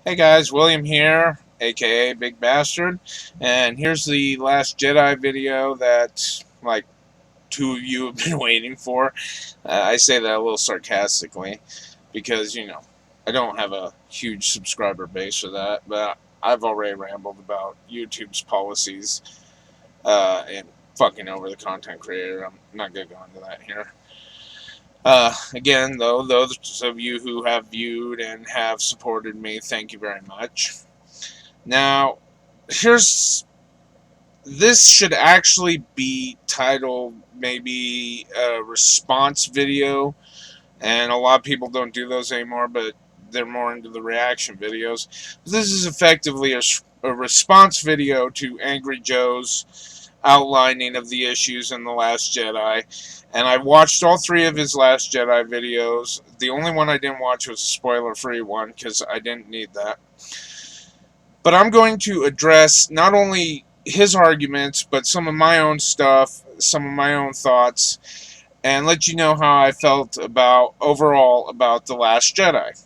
Hey guys, William here, aka Big Bastard, and here's the Last Jedi video that, like, two of you have been waiting for. I say that a little sarcastically because, I don't have a huge subscriber base for that, but I've already rambled about YouTube's policies and fucking over the content creator. I'm not going to go into that here. Again, though, those of you who have viewed and have supported me, thank you very much. Now, here's this should actually be titled maybe a response video, and a lot of people don't do those anymore, but they're more into the reaction videos. This is effectively a response video to Angry Joe's outlining of the issues in The Last Jedi. And I watched all three of his Last Jedi videos. The only one I didn't watch was a spoiler-free one because I didn't need that. But I'm going to address not only his arguments, but some of my own stuff, some of my own thoughts, and let you know how I felt about overall about The Last Jedi.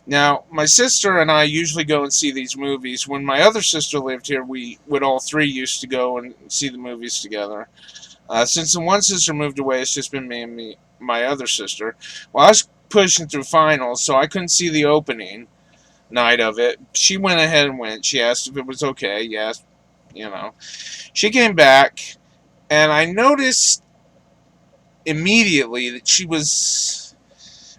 Now, my sister and I usually go and see these movies. When my other sister lived here, we would all three used to go and see the movies together. Since the one sister moved away, it's just been my other sister. Well, I was pushing through finals, so I couldn't see the opening night of it. She went ahead and went. She asked if it was okay. Yes, you know. She came back, and I noticed immediately that she was.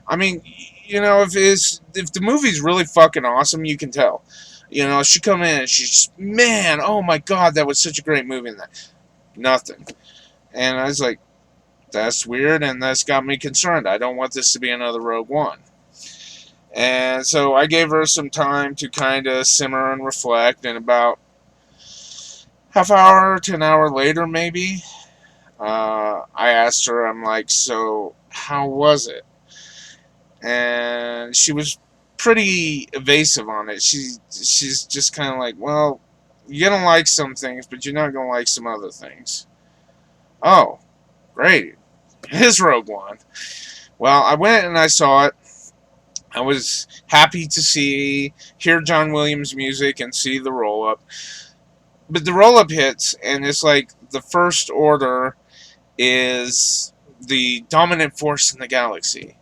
I mean, if the movie's really fucking awesome, you can tell. She come in and she's, man, oh my god, that was such a great movie. And that nothing. And I was like, that's weird, and that's got me concerned. I don't want this to be another Rogue One. And so I gave her some time to kind of simmer and reflect, and about half hour to an hour later, maybe, I asked her, I'm like, so how was it? And she was pretty evasive on it. She's just kind of like, well, you're gonna like some things, but you're not gonna like some other things. Oh, great. It is Rogue One. Well, I went and I saw it. I was happy to hear John Williams' music and see the roll up. But the roll up hits, and it's like the First Order is the dominant force in the galaxy.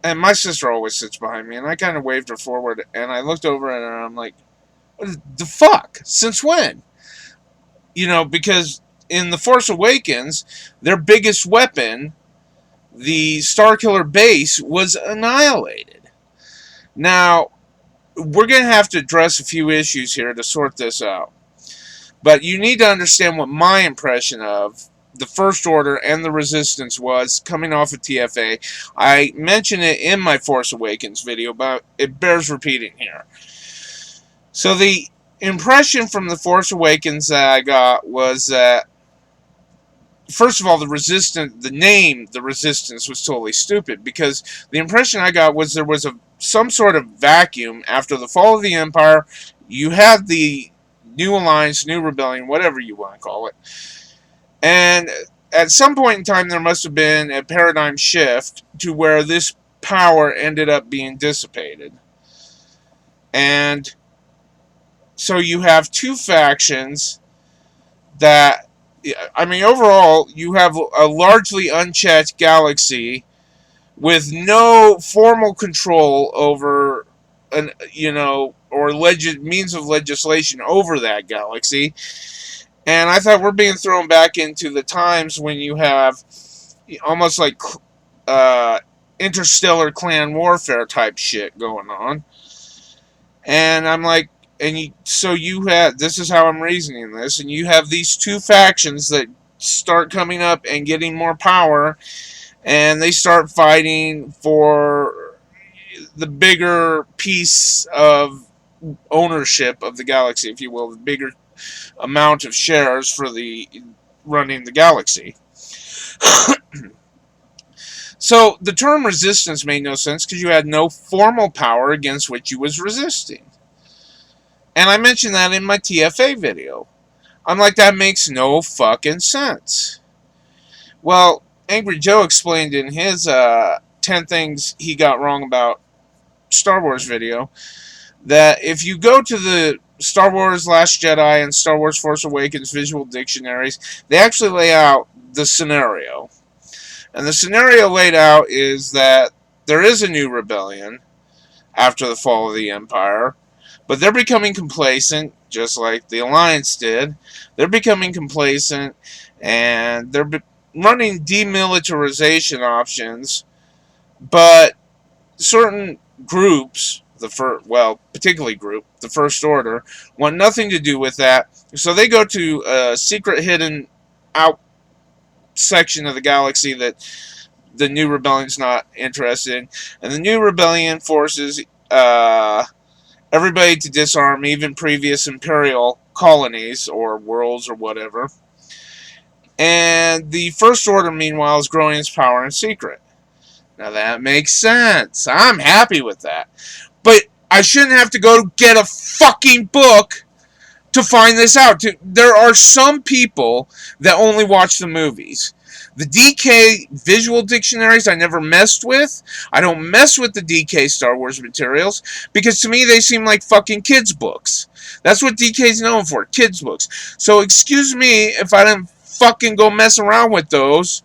And my sister always sits behind me, and I kind of waved her forward, and I looked over at her, and I'm like, what the fuck? Since when? Because in The Force Awakens, their biggest weapon, the Starkiller base, was annihilated. Now, we're going to have to address a few issues here to sort this out. But you need to understand what my impression of the First Order and the Resistance was coming off of TFA. I mentioned it in my Force Awakens video, but it bears repeating here. So the impression from the Force Awakens that I got was that, first of all, the name, the Resistance, was totally stupid, because the impression I got was there was some sort of vacuum after the fall of the Empire. You had the New Alliance, New Rebellion, whatever you want to call it. And at some point in time, there must have been a paradigm shift to where this power ended up being dissipated. And so you have two factions that, I mean, overall, you have a largely unchecked galaxy with no formal control over means of legislation over that galaxy. And I thought we're being thrown back into the times when you have almost like interstellar clan warfare type shit going on. And I'm like, so you have, this is how I'm reasoning this, and you have these two factions that start coming up and getting more power, and they start fighting for the bigger piece of ownership of the galaxy, if you will, the bigger amount of shares for the running the galaxy. So the term resistance made no sense because you had no formal power against which you was resisting. And I mentioned that in my TFA video. I'm like, that makes no fucking sense. Well, Angry Joe explained in his 10 things he got wrong about Star Wars video, that if you go to the Star Wars Last Jedi and Star Wars Force Awakens visual dictionaries, they actually lay out the scenario. And the scenario laid out is that there is a new rebellion after the fall of the Empire, but they're becoming complacent, just like the Alliance did. They're becoming complacent, and they're running demilitarization options, but certain groups, particularly group, the First Order, want nothing to do with that, so they go to a secret hidden out section of the galaxy that the New Rebellion's not interested in, and the New Rebellion forces everybody to disarm even previous Imperial colonies or worlds or whatever. And the First Order, meanwhile, is growing its power in secret. Now that makes sense. I'm happy with that. But I shouldn't have to go get a fucking book to find this out. There are some people that only watch the movies. The DK visual dictionaries I never messed with. I don't mess with the DK Star Wars materials because to me they seem like fucking kids' books. That's what DK's known for, kids' books. So excuse me if I didn't fucking go mess around with those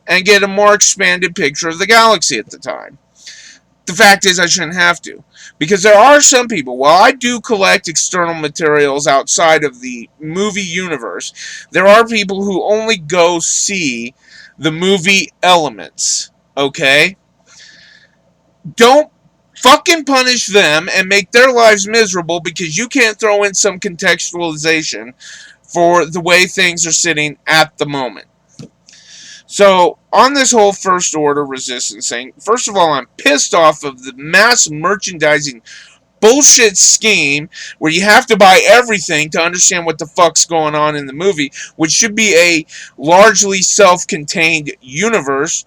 and get a more expanded picture of the galaxy at the time. The fact is I shouldn't have to. Because there are some people, while I do collect external materials outside of the movie universe, there are people who only go see the movie elements. Okay? Don't fucking punish them and make their lives miserable because you can't throw in some contextualization for the way things are sitting at the moment. So, on this whole First Order resistance thing, first of all, I'm pissed off of the mass merchandising bullshit scheme where you have to buy everything to understand what the fuck's going on in the movie, which should be a largely self-contained universe.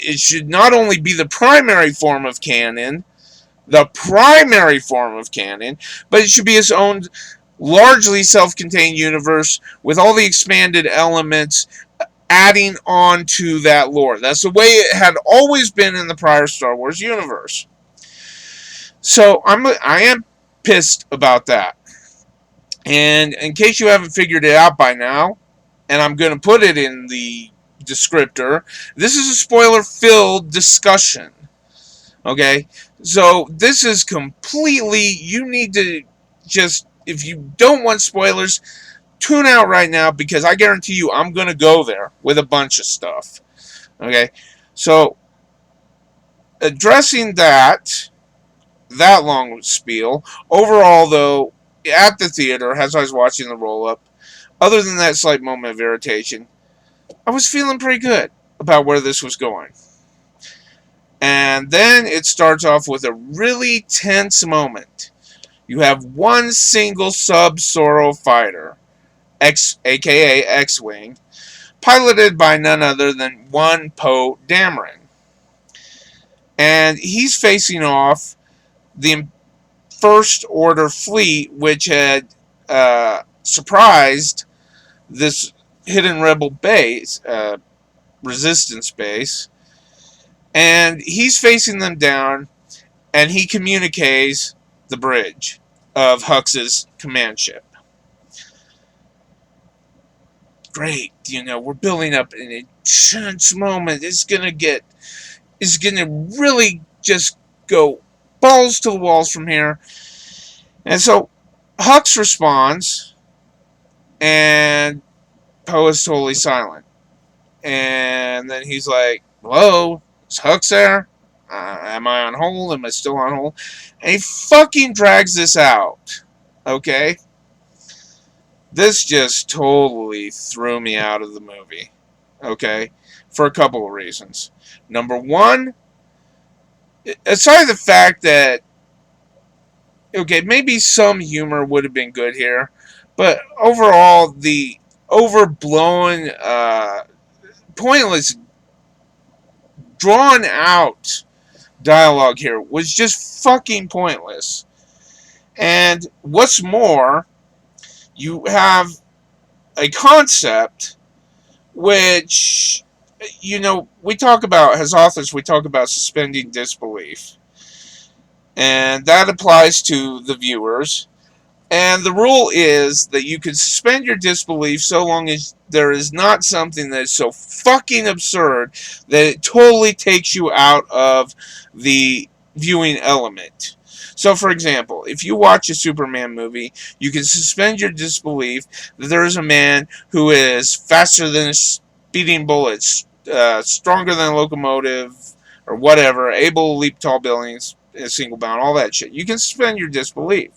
It should not only be the primary form of canon, but it should be its own largely self-contained universe with all the expanded elements adding on to that lore. That's the way it had always been in the prior Star Wars universe. So I am pissed about that. And in case you haven't figured it out by now, and I'm going to put it in the descriptor, this is a spoiler-filled discussion. Okay? So this is completely, you need to just, if you don't want spoilers, tune out right now because I guarantee you I'm going to go there with a bunch of stuff. Okay? So, addressing that long spiel, overall though, at the theater, as I was watching the roll-up, other than that slight moment of irritation, I was feeling pretty good about where this was going. And then it starts off with a really tense moment. You have one single Sub-Sorro fighter, aka X-Wing, piloted by none other than one Poe Dameron. And he's facing off the First Order fleet, which had surprised this hidden rebel base, resistance base, and he's facing them down, and he communiques the bridge of Hux's command ship. Great, we're building up an intense moment. It's gonna really just go balls to the walls from here. And so Hux responds, and Poe is totally silent. And then he's like, hello, is Hux there? Am I on hold? Am I still on hold? And he fucking drags this out. Okay? This just totally threw me out of the movie. Okay? For a couple of reasons. Number one, aside the fact that, okay, maybe some humor would have been good here, but overall, the overblown, pointless, drawn out dialogue here was just fucking pointless. And what's more, you have a concept which, we talk about, as authors, we talk about suspending disbelief. And that applies to the viewers. And the rule is that you can suspend your disbelief so long as there is not something that is so fucking absurd that it totally takes you out of the viewing element. So, for example, if you watch a Superman movie, you can suspend your disbelief that there is a man who is faster than a speeding bullet, stronger than a locomotive, or whatever, able to leap tall buildings in a single bound, all that shit. You can suspend your disbelief.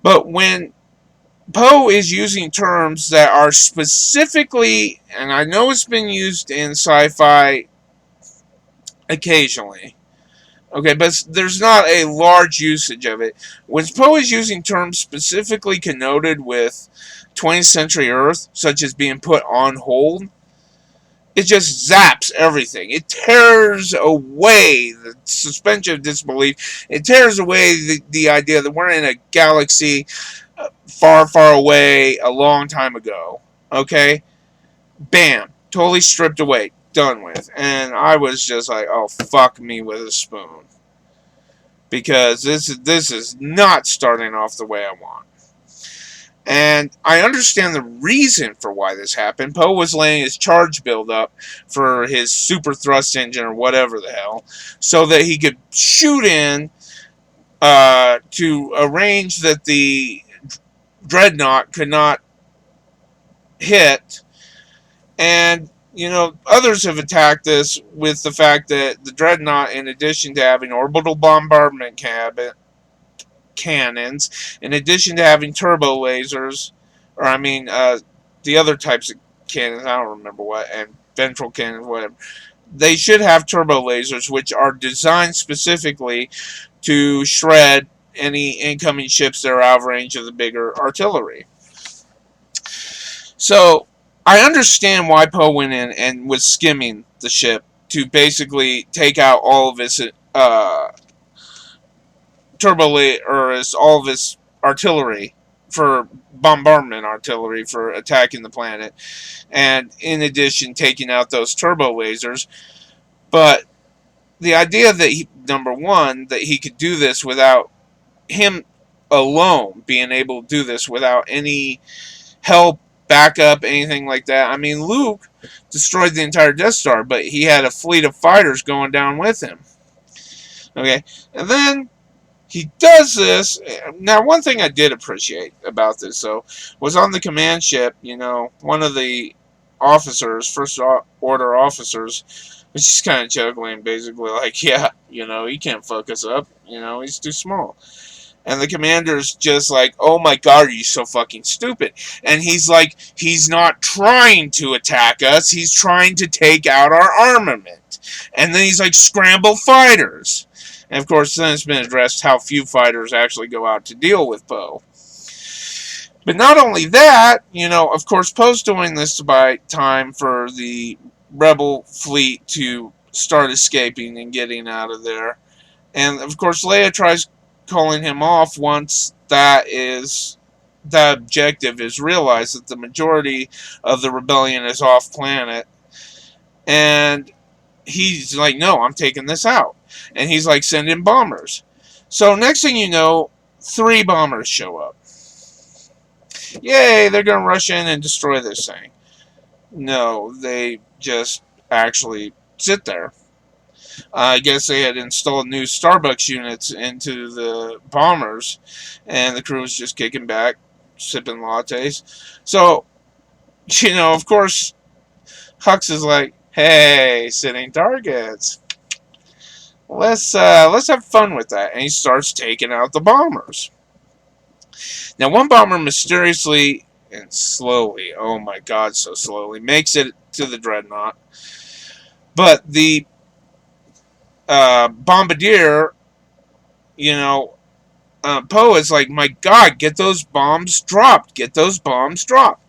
But when Poe is using terms that are specifically, and I know it's been used in sci-fi occasionally, okay, but there's not a large usage of it. When Poe is using terms specifically connoted with 20th century Earth, such as being put on hold, it just zaps everything. It tears away the suspension of disbelief. It tears away the idea that we're in a galaxy far, far away a long time ago. Okay? Bam. Totally stripped away. Done with. And I was just like, oh, fuck me with a spoon. Because this is not starting off the way I want. And I understand the reason for why this happened. Poe was laying his charge build up for his super thrust engine or whatever the hell, so that he could shoot in to arrange that the dreadnought could not hit. And, you know, others have attacked this with the fact that the dreadnought, in addition to having orbital bombardment cannons, in addition to having turbo lasers, or I mean, the other types of cannons, I don't remember what, and ventral cannons, whatever, they should have turbo lasers, which are designed specifically to shred any incoming ships that are out of range of the bigger artillery. So I understand why Poe went in and was skimming the ship to basically take out all of his all of his artillery for bombardment artillery for attacking the planet, and in addition taking out those turbo lasers. But the idea that number one, that he could do this without him alone being able to do this without any help, backup, anything like that. I mean, Luke destroyed the entire Death Star, but he had a fleet of fighters going down with him. Okay, and then he does this. Now, one thing I did appreciate about this, though, was on the command ship, you know, one of the officers, first order officers, was just kind of chuckling, basically, like, yeah, you know, he can't fuck us up, you know, he's too small. And the commander's just like, oh my god, are you so fucking stupid? And he's like, he's not trying to attack us, he's trying to take out our armament. And then he's like, scramble fighters. And of course, then it's been addressed how few fighters actually go out to deal with Poe. But not only that, you know, of course, Poe's doing this to buy time for the rebel fleet to start escaping and getting out of there. And of course, Leia tries calling him off once that objective is realized, that the majority of the rebellion is off planet. And he's like, no, I'm taking this out. And he's like, send in bombers. So next thing you know, 3 bombers show up. Yay, they're going to rush in and destroy this thing. No, they just actually sit there. I guess they had installed new Starbucks units into the bombers, and the crew was just kicking back, sipping lattes. So, you know, of course, Hux is like, hey, sitting targets. Let's have fun with that. And he starts taking out the bombers. Now, one bomber mysteriously and slowly, oh my god, so slowly, makes it to the dreadnought. But the bombardier, you know, Poe is like, my god, get those bombs dropped. Get those bombs dropped.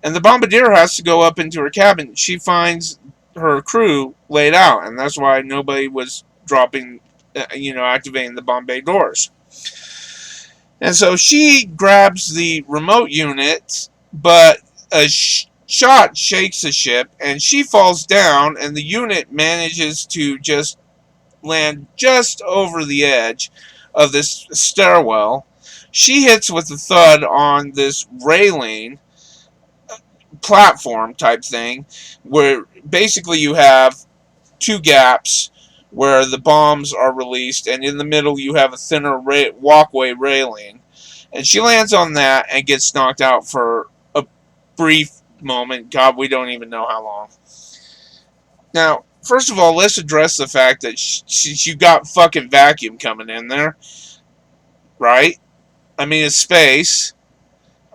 And the bombardier has to go up into her cabin. She finds her crew laid out, and that's why nobody was dropping, you know, activating the bomb bay doors. And so she grabs the remote unit, but a shot shakes the ship, and she falls down, and the unit manages to just land just over the edge of this stairwell. She hits with a thud on this railing platform type thing, where basically you have two gaps where the bombs are released, and in the middle you have a thinner walkway railing. And she lands on that and gets knocked out for a brief moment. God, we don't even know how long. Now, first of all, let's address the fact that you got fucking vacuum coming in there, right? I mean, it's space,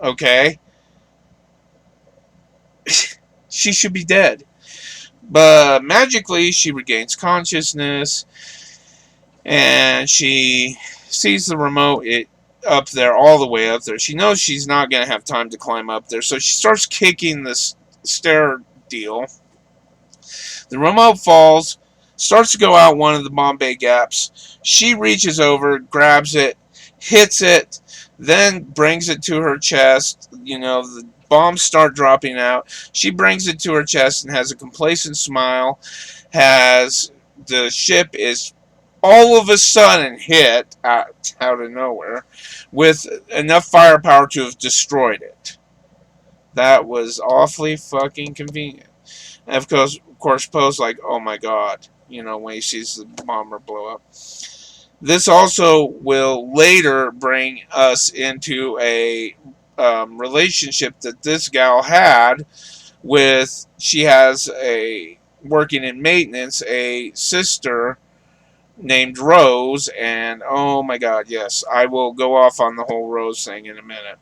okay? She should be dead. But magically, she regains consciousness, and she sees the remote up there, all the way up there. She knows she's not going to have time to climb up there, so she starts kicking this stair deal. The remote falls, starts to go out one of the bomb bay gaps. She reaches over, grabs it, hits it, then brings it to her chest. You know, the bombs start dropping out. She brings it to her chest and has a complacent smile. Has the ship is all of a sudden hit out of nowhere with enough firepower to have destroyed it. That was awfully fucking convenient. And of course, Poe's like, oh my god, you know, when he sees the bomber blow up. This also will later bring us into a relationship that this gal had with, she has a, working in maintenance, a sister named Rose, and oh my god, yes, I will go off on the whole Rose thing in a minute.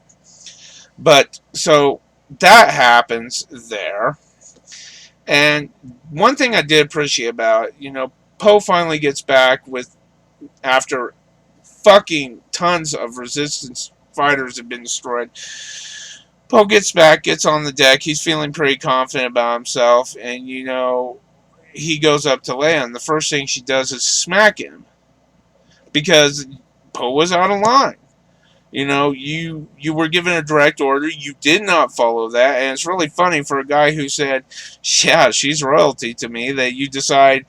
But, so, that happens there. And one thing I did appreciate about it, you know, Poe finally gets back with, after fucking tons of resistance fighters have been destroyed. Poe gets back, gets on the deck. He's feeling pretty confident about himself, and you know, he goes up to land. The first thing she does is smack him because Poe was out of line. You know, you were given a direct order. You did not follow that, and it's really funny for a guy who said, "Yeah, she's royalty to me." That you decide,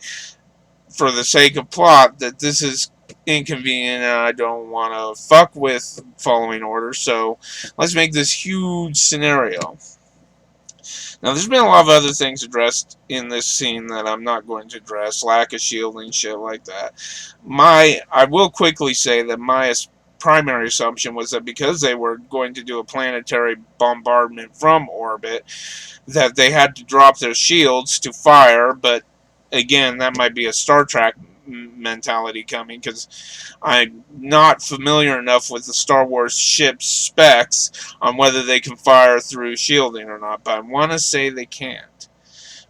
for the sake of plot, that this is inconvenient and I don't want to fuck with following orders. So let's make this huge scenario. Now, there's been a lot of other things addressed in this scene that I'm not going to address. Lack of shielding, shit like that. I will quickly say that my primary assumption was that because they were going to do a planetary bombardment from orbit, that they had to drop their shields to fire, but again, that might be a Star Trek mentality coming, because I'm not familiar enough with the Star Wars ship specs on whether they can fire through shielding or not, but I want to say they can't.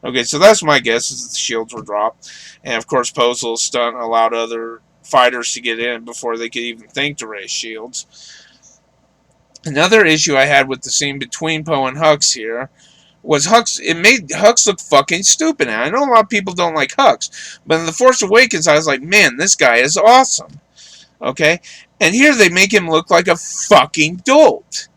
Okay, so that's my guess, is that the shields were dropped, and of course Poe's little stunt allowed other fighters to get in before they could even think to raise shields. Another issue I had with the scene between Poe and Hux here was Hux. It made Hux look fucking stupid. And I know a lot of people don't like Hux, but in The Force Awakens, I was like, man, this guy is awesome. Okay? And here they make him look like a fucking dolt.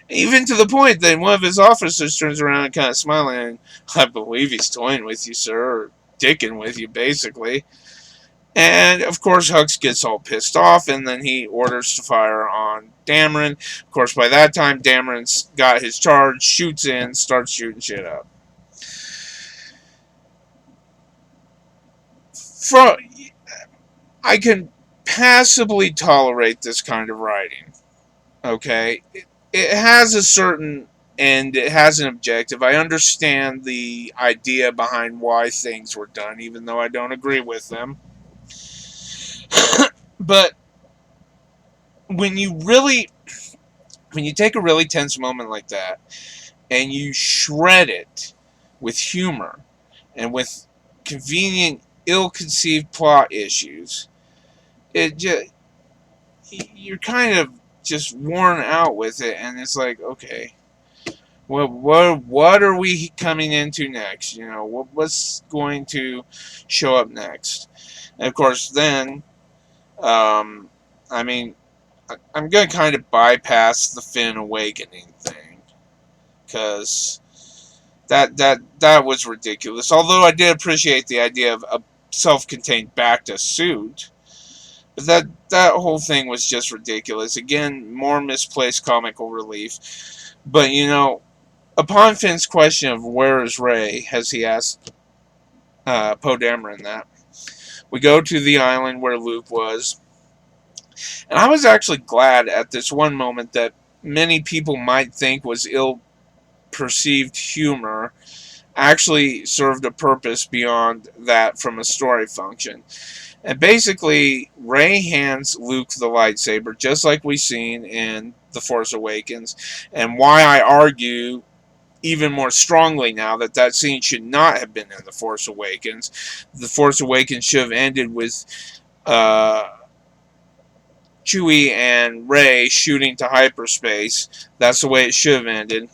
Even to the point that one of his officers turns around and kind of smiling, and I believe he's toying with you, sir, or dicking with you, basically. And, of course, Hux gets all pissed off, and then he orders to fire on Dameron. Of course, by that time, Dameron's got his charge, shoots in, starts shooting shit up. I can passably tolerate this kind of writing. Okay? It has a certain end, it has an objective. I understand the idea behind why things were done, even though I don't agree with them. But when you take a really tense moment like that and you shred it with humor and with convenient, ill-conceived plot issues, you're kind of just worn out with it, and it's like, okay, what are we coming into next? You know, what's going to show up next? And of course, then, I mean, I'm going to kind of bypass the Finn awakening thing, because that was ridiculous. Although I did appreciate the idea of self-contained Bacta suit. But that whole thing was just ridiculous. Again, more misplaced comical relief. But upon Finn's question of where is Rey, as he asked Poe Dameron that, we go to the island where Luke was. And I was actually glad at this one moment that many people might think was ill-perceived humor actually served a purpose beyond that from a story function. And basically, Rey hands Luke the lightsaber, just like we've seen in The Force Awakens, and why I argue even more strongly now that that scene should not have been in The Force Awakens. The Force Awakens should have ended with uh, Chewie and Rey shooting to hyperspace. That's the way it should have ended.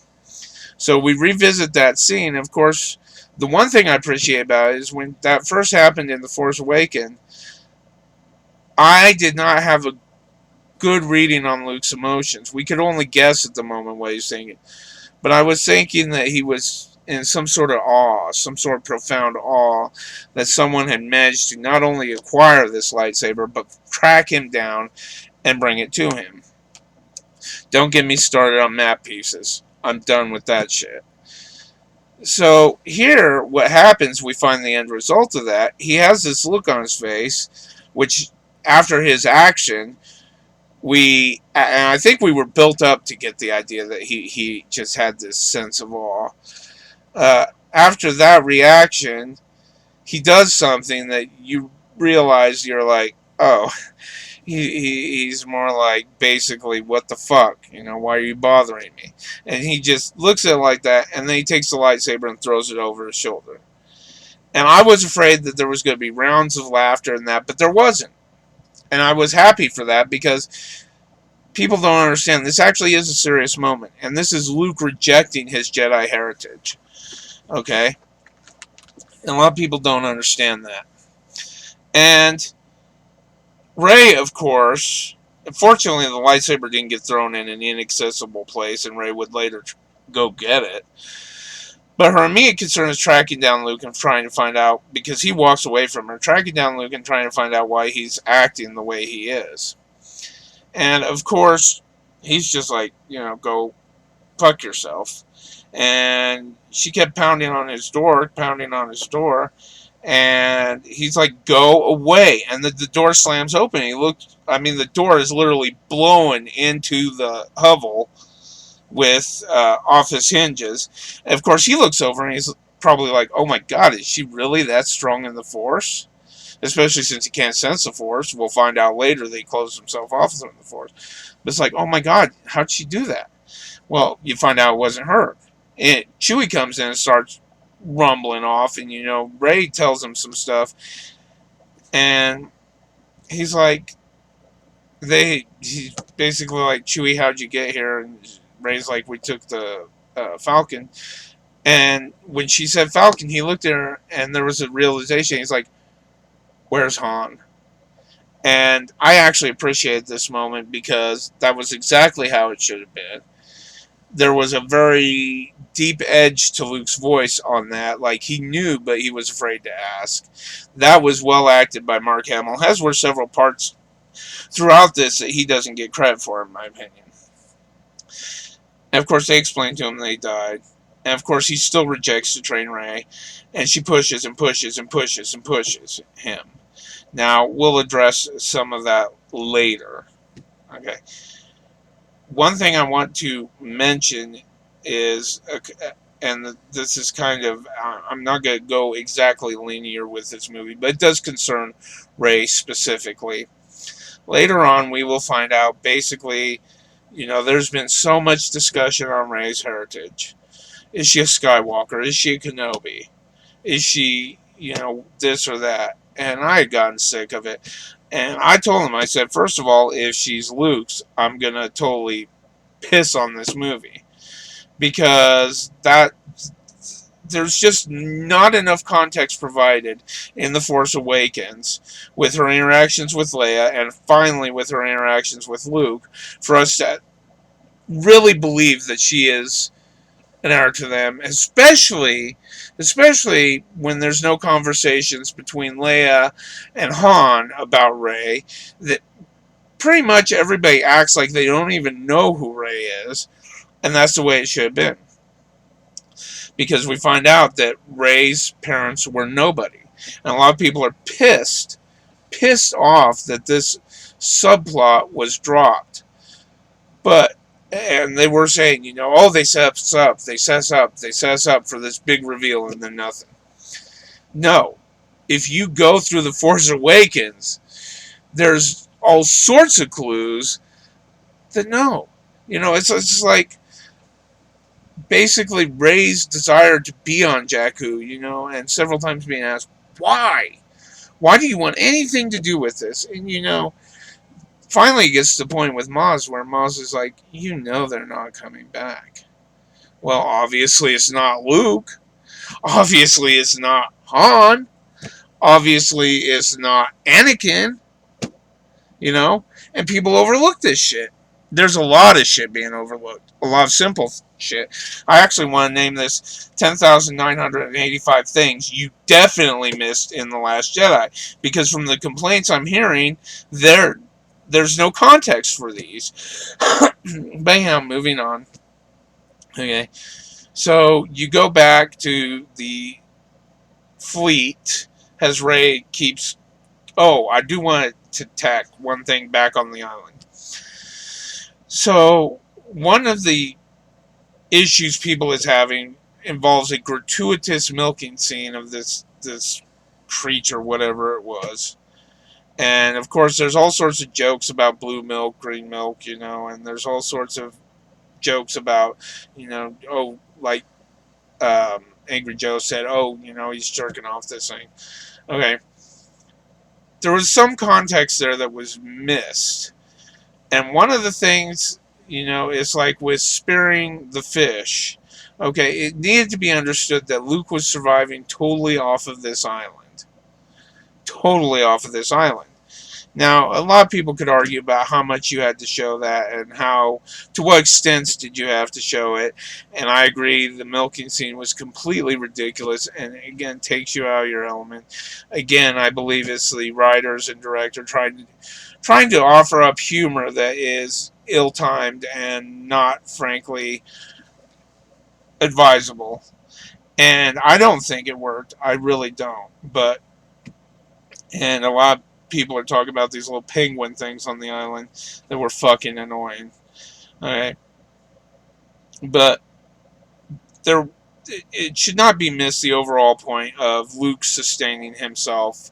So we revisit that scene. Of course, the one thing I appreciate about it is when that first happened in The Force Awakens, I did not have a good reading on Luke's emotions. We could only guess at the moment what he was thinking. But I was thinking that he was in some sort of awe, some sort of profound awe that someone had managed to not only acquire this lightsaber, but track him down and bring it to him. Don't get me started on map pieces. I'm done with that shit. So here, what happens, we find the end result of that. He has this look on his face, which after his action, and I think we were built up to get the idea that he just had this sense of awe. After that reaction, he does something that you realize you're like, oh, he's more like basically, what the fuck? Why are you bothering me? And he just looks at it like that, and then he takes the lightsaber and throws it over his shoulder. And I was afraid that there was going to be rounds of laughter and that, but there wasn't. And I was happy for that because people don't understand. This actually is a serious moment. And this is Luke rejecting his Jedi heritage. Okay? And a lot of people don't understand that. And Rey, of course, unfortunately the lightsaber didn't get thrown in an inaccessible place, and Rey would later go get it. But her immediate concern is tracking down Luke and trying to find out, because he walks away from her, tracking down Luke and trying to find out why he's acting the way he is. And, of course, he's just like, go fuck yourself. And she kept pounding on his door, and he's like, go away. And the door slams open. The door is literally blowing into the hovel with off his hinges. And of course, he looks over and he's probably like, oh my god, is she really that strong in the Force? Especially since he can't sense the Force. We'll find out later that he closed himself off from the Force. But it's like, oh my god, how'd she do that? Well, you find out it wasn't her. And Chewie comes in and starts rumbling off, and Rey tells him some stuff, and he's like, he's basically like, Chewie, how'd you get here? And Rey's like, we took the Falcon. And when she said Falcon, he looked at her, and there was a realization. He's like, where's Han? And I actually appreciated this moment because that was exactly how it should have been. There was a very deep edge to Luke's voice on that. Like, he knew, but he was afraid to ask. That was well acted by Mark Hamill, as were several parts throughout this that he doesn't get credit for, in my opinion. And of course, they explained to him they died. And of course, he still rejects to train Rey. And she pushes and pushes and pushes and pushes him. Now, we'll address some of that later. Okay. One thing I want to mention is, and this is kind of, I'm not going to go exactly linear with this movie, but it does concern Rey specifically. Later on, we will find out, basically, there's been so much discussion on Rey's heritage. Is she a Skywalker? Is she a Kenobi? Is she, this or that? And I had gotten sick of it. And I told him, I said, first of all, if she's Luke's, I'm going to totally piss on this movie. Because there's just not enough context provided in The Force Awakens with her interactions with Leia and finally with her interactions with Luke for us to really believe that she is an error to them, especially when there's no conversations between Leia and Han about Rey. That pretty much everybody acts like they don't even know who Rey is, and that's the way it should have been. Because we find out that Rey's parents were nobody, and a lot of people are pissed off that this subplot was dropped. But and they were saying, oh, they set us up, they set us up for this big reveal, and then nothing. No, if you go through the Force Awakens, there's all sorts of clues that no, it's like basically Rey's desire to be on Jakku, and several times being asked why. Why do you want anything to do with this? And finally it gets to the point with Maz where Maz is like, they're not coming back. Well, obviously it's not Luke. Obviously it's not Han. Obviously it's not Anakin. And people overlook this shit. There's a lot of shit being overlooked. A lot of simple shit. I actually want to name this 10,985 things you definitely missed in The Last Jedi. Because from the complaints I'm hearing, there's no context for these. But anyhow, moving on. Okay. So you go back to the fleet as Rey keeps... Oh, I do want to tack one thing back on the island. So, one of the issues people is having involves a gratuitous milking scene of this creature, whatever it was. And, of course, there's all sorts of jokes about blue milk, green milk, and there's all sorts of jokes about, like Angry Joe said, he's jerking off this thing. Okay. There was some context there that was missed. And one of the things, is like with spearing the fish. Okay, it needed to be understood that Luke was surviving totally off of this island. Totally off of this island. Now, a lot of people could argue about how much you had to show that and to what extent did you have to show it. And I agree, the milking scene was completely ridiculous and, again, takes you out of your element. Again, I believe it's the writers and director trying to offer up humor that is ill-timed and not, frankly, advisable. And I don't think it worked. I really don't. And a lot of people are talking about these little penguin things on the island that were fucking annoying. Okay. But it should not be missed the overall point of Luke sustaining himself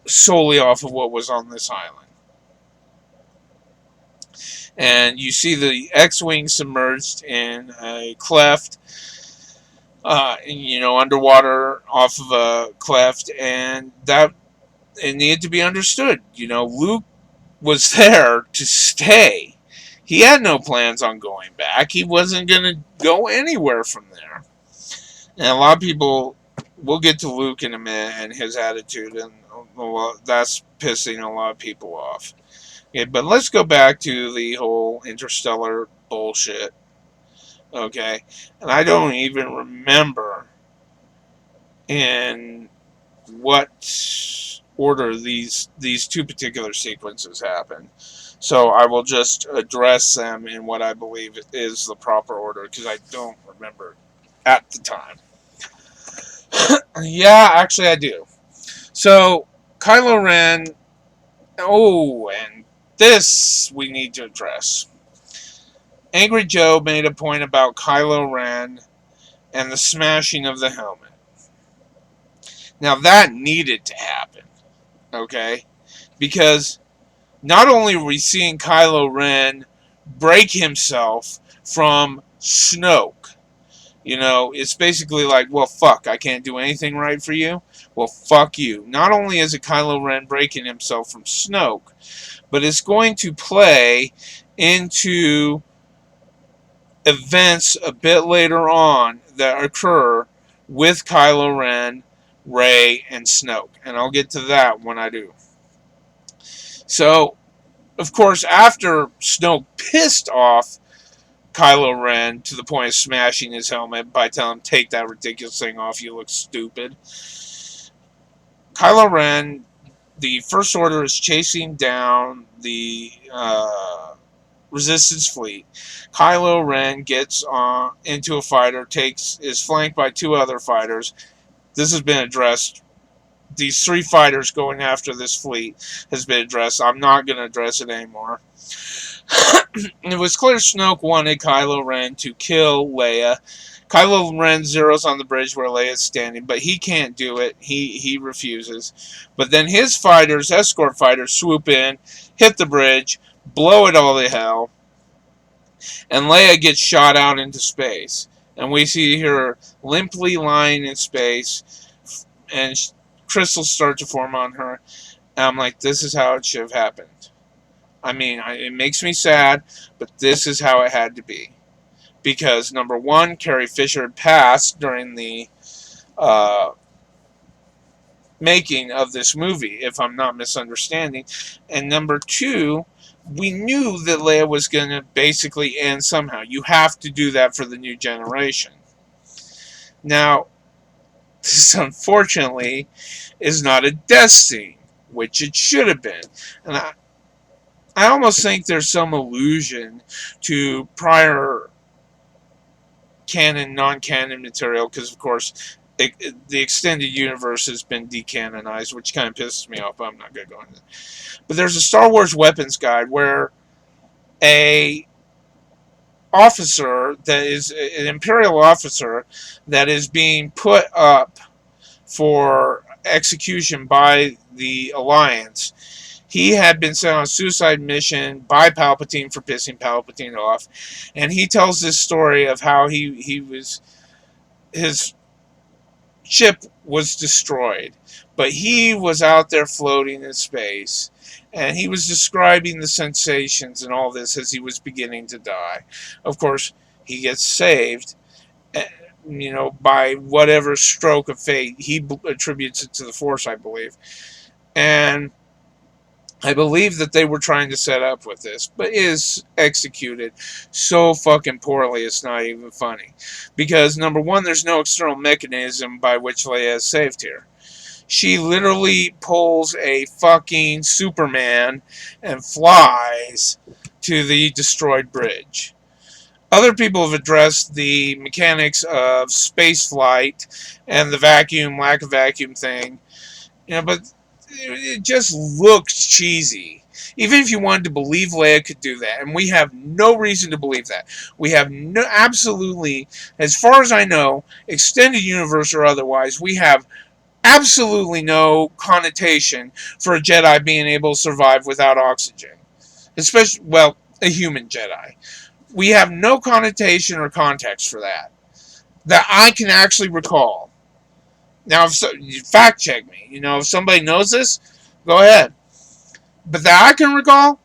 solely off of what was on this island. And you see the X-Wing submerged in a cleft, underwater off of a cleft, and that it needed to be understood. Luke was there to stay. He had no plans on going back. He wasn't going to go anywhere from there. And a lot of people, we'll get to Luke in a minute and his attitude, and that's pissing a lot of people off. Okay, but let's go back to the whole interstellar bullshit. Okay, and I don't even remember in what order these two particular sequences happen. So I will just address them in what I believe is the proper order, because I don't remember at the time. Yeah, actually I do. So, Kylo Ren... Oh, and this we need to address. Angry Joe made a point about Kylo Ren and the smashing of the helmet. Now that needed to happen, okay? Because not only were we seeing Kylo Ren break himself from Snoke, it's basically like, well, fuck, I can't do anything right for you. Well, fuck you. Not only is it Kylo Ren breaking himself from Snoke, but it's going to play into events a bit later on that occur with Kylo Ren, Rey, and Snoke. And I'll get to that when I do. So, of course, after Snoke pissed off Kylo Ren to the point of smashing his helmet by telling him, take that ridiculous thing off, you look stupid. Kylo Ren, the First Order is chasing down the Resistance fleet. Kylo Ren gets into a fighter, is flanked by two other fighters. This has been addressed. These three fighters going after this fleet has been addressed. I'm not going to address it anymore. It was clear Snoke wanted Kylo Ren to kill Leia. Kylo Ren zeroes on the bridge where Leia is standing, but he can't do it. He refuses. But then his fighters, escort fighters, swoop in, hit the bridge, blow it all to hell, and Leia gets shot out into space. And we see her limply lying in space, and crystals start to form on her. And I'm like, this is how it should have happened. I mean, it makes me sad, but this is how it had to be. Because, number one, Carrie Fisher had passed during the making of this movie, if I'm not misunderstanding. And number two, we knew that Leia was going to basically end somehow. You have to do that for the new generation. Now, this unfortunately is not a death scene, which it should have been. And I almost think there's some allusion to prior canon, non-canon material, because of course the extended universe has been decanonized, which kind of pisses me off, but I'm not going to go into it. But there's a Star Wars weapons guide where a officer that is an Imperial officer that is being put up for execution by the Alliance. He had been sent on a suicide mission by Palpatine for pissing Palpatine off, and he tells this story of how his ship was destroyed, but he was out there floating in space, and he was describing the sensations and all this as he was beginning to die. Of course, he gets saved, by whatever stroke of fate. He attributes it to the Force, I believe. And I believe that they were trying to set up with this, but is executed so fucking poorly it's not even funny. Because, number one, there's no external mechanism by which Leia is saved here. She literally pulls a fucking Superman and flies to the destroyed bridge. Other people have addressed the mechanics of space flight and the vacuum, lack of vacuum thing, but it just looks cheesy. Even if you wanted to believe Leia could do that, and we have no reason to believe that. We have absolutely, as far as I know, extended universe or otherwise, we have absolutely no connotation for a Jedi being able to survive without oxygen. Especially, a human Jedi. We have no connotation or context for that I can actually recall. Now, fact check me. If somebody knows this, go ahead. But that I can recall,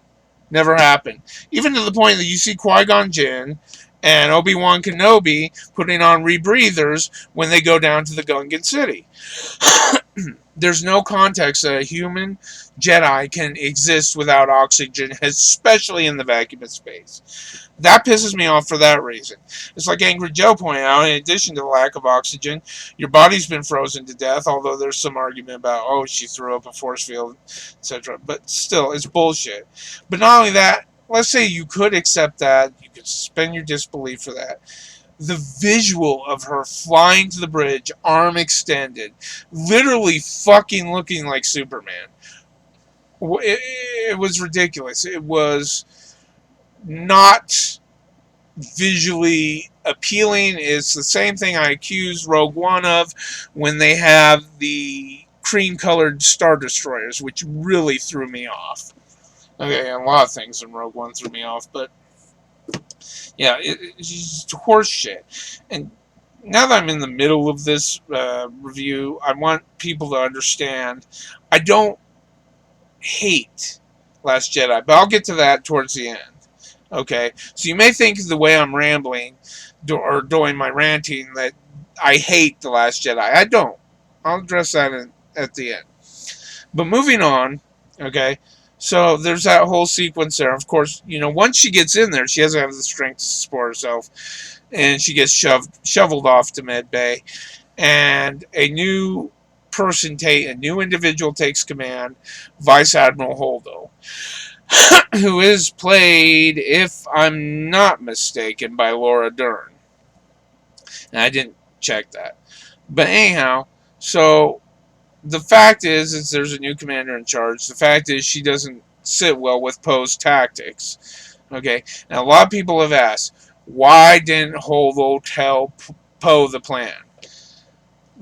never happened. Even to the point that you see Qui-Gon Jinn and Obi-Wan Kenobi putting on rebreathers when they go down to the Gungan City. There's no context that a human Jedi can exist without oxygen, especially in the vacuum of space. That pisses me off for that reason. It's like Angry Joe pointed out, in addition to the lack of oxygen, your body's been frozen to death, although there's some argument about, she threw up a force field, etc. But still, it's bullshit. But not only that, let's say you could accept that, you could suspend your disbelief for that. The visual of her flying to the bridge, arm extended, literally fucking looking like Superman. It was ridiculous. It was not visually appealing. It's the same thing I accused Rogue One of when they have the cream-colored Star Destroyers, which really threw me off. Okay, a lot of things in Rogue One threw me off, but yeah, it's just horse shit. And now that I'm in the middle of this review, I want people to understand I don't hate Last Jedi, but I'll get to that towards the end. Okay, so you may think the way I'm rambling or doing my ranting that I hate The Last Jedi. I don't. I'll address that at the end. But moving on, okay, So there's that whole sequence there. Of course, once she gets in there, she doesn't have the strength to support herself, and she gets shoveled off to med bay, and a new individual takes command, Vice Admiral Holdo, who is played, if I'm not mistaken, by Laura Dern. And I didn't check that, but anyhow, so the fact is there's a new commander in charge. The fact is she doesn't sit well with Poe's tactics. Okay, now a lot of people have asked, why didn't Holdo tell Poe the plan?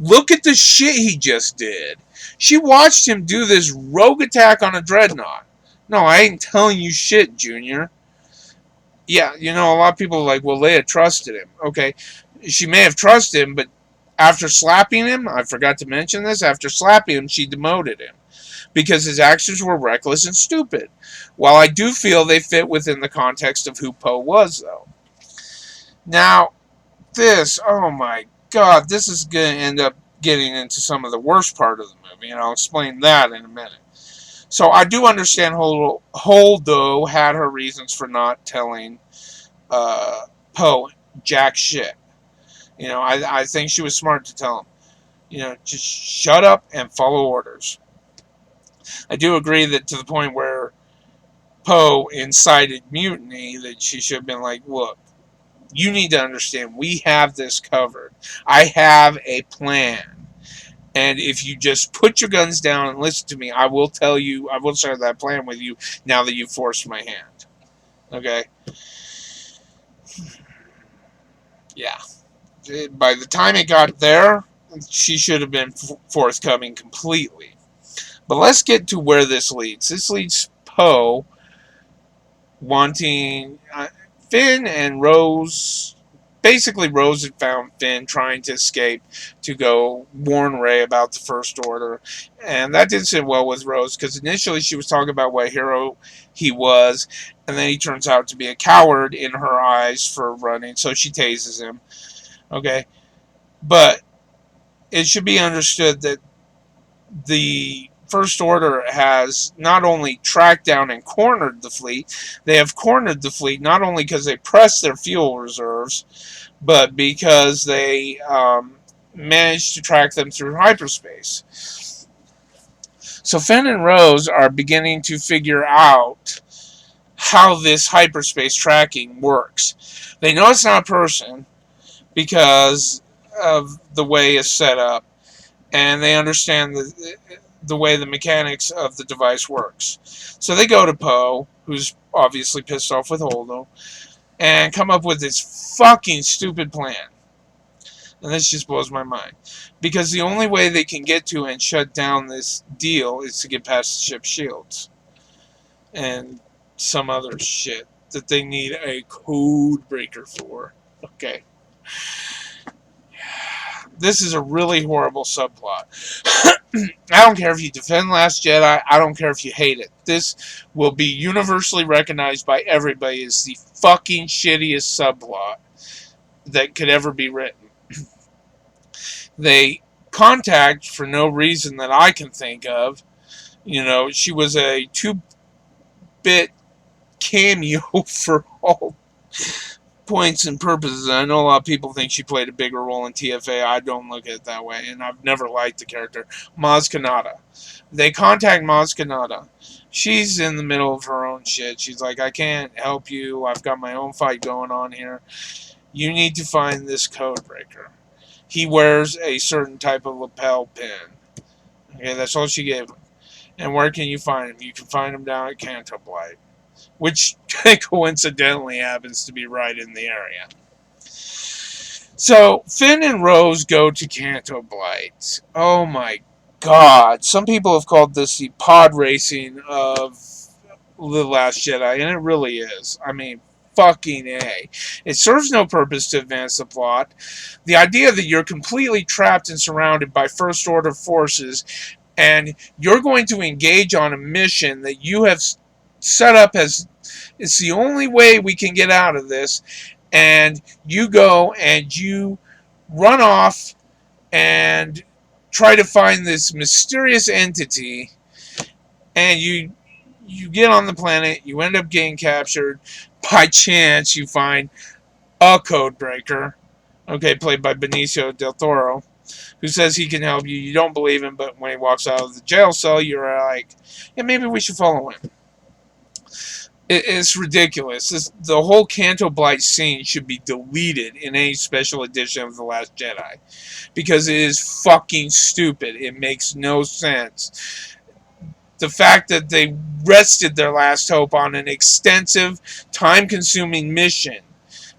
Look at the shit he just did. She watched him do this rogue attack on a dreadnought. No, I ain't telling you shit, Junior. Yeah, a lot of people are like, well, Leia trusted him. Okay, she may have trusted him, but after slapping him, I forgot to mention this, after slapping him, she demoted him because his actions were reckless and stupid. While I do feel they fit within the context of who Poe was, though. Now, oh my god, this is going to end up getting into some of the worst part of the movie, and I'll explain that in a minute. So I do understand Holdo had her reasons for not telling Poe jack shit. I think she was smart to tell him, just shut up and follow orders. I do agree that to the point where Poe incited mutiny, that she should have been like, look, you need to understand, we have this covered. I have a plan. And if you just put your guns down and listen to me, I will share that plan with you now that you've forced my hand. Okay? Yeah. By the time it got there, she should have been forthcoming completely. But let's get to where this leads. This leads Poe wanting Finn and Rose. Basically, Rose had found Finn trying to escape to go warn Rey about the First Order. And that didn't sit well with Rose, because initially she was talking about what hero he was, and then he turns out to be a coward in her eyes for running, so she tases him. Okay? But it should be understood that the First Order has not only tracked down and cornered the fleet, they have cornered the fleet not only because they pressed their fuel reserves, but because they managed to track them through hyperspace. So Finn and Rose are beginning to figure out how this hyperspace tracking works. They know it's not a person because of the way it's set up, and they understand the way the mechanics of the device works. So they go to Poe, who's obviously pissed off with Holdo, and come up with this fucking stupid plan. And this just blows my mind. Because the only way they can get to and shut down this deal is to get past the ship's shields. And some other shit that they need a code breaker for. Okay. This is a really horrible subplot. I don't care if you defend Last Jedi. I don't care if you hate it. This will be universally recognized by everybody as the fucking shittiest subplot that could ever be written. They contact, for no reason that I can think of, she was a 2-bit cameo for all points and purposes. I know a lot of people think she played a bigger role in TFA. I don't look at it that way, and I've never liked the character. Maz Kanata. They contact Maz Kanata. She's in the middle of her own shit. She's like, I can't help you. I've got my own fight going on here. You need to find this code breaker. He wears a certain type of lapel pin. Okay, that's all she gave him. And where can you find him? You can find him down at Canto Blight, which coincidentally happens to be right in the area. So Finn and Rose go to Canto Blight. Oh my god. Some people have called this the pod racing of The Last Jedi, and it really is. I mean, fucking A. It serves no purpose to advance the plot. The idea that you're completely trapped and surrounded by First Order forces, and you're going to engage on a mission that you have set up as it's the only way we can get out of this, and you go and you run off and try to find this mysterious entity, and you get on the planet, you end up getting captured. By chance, you find a code breaker, okay, played by Benicio del Toro, who says he can help you. You don't believe him, but when he walks out of the jail cell, you're like, yeah, maybe we should follow him. It's ridiculous. The whole Canto Blight scene should be deleted in any special edition of The Last Jedi because it is fucking stupid. It makes no sense. The fact that they rested their last hope on an extensive, time-consuming mission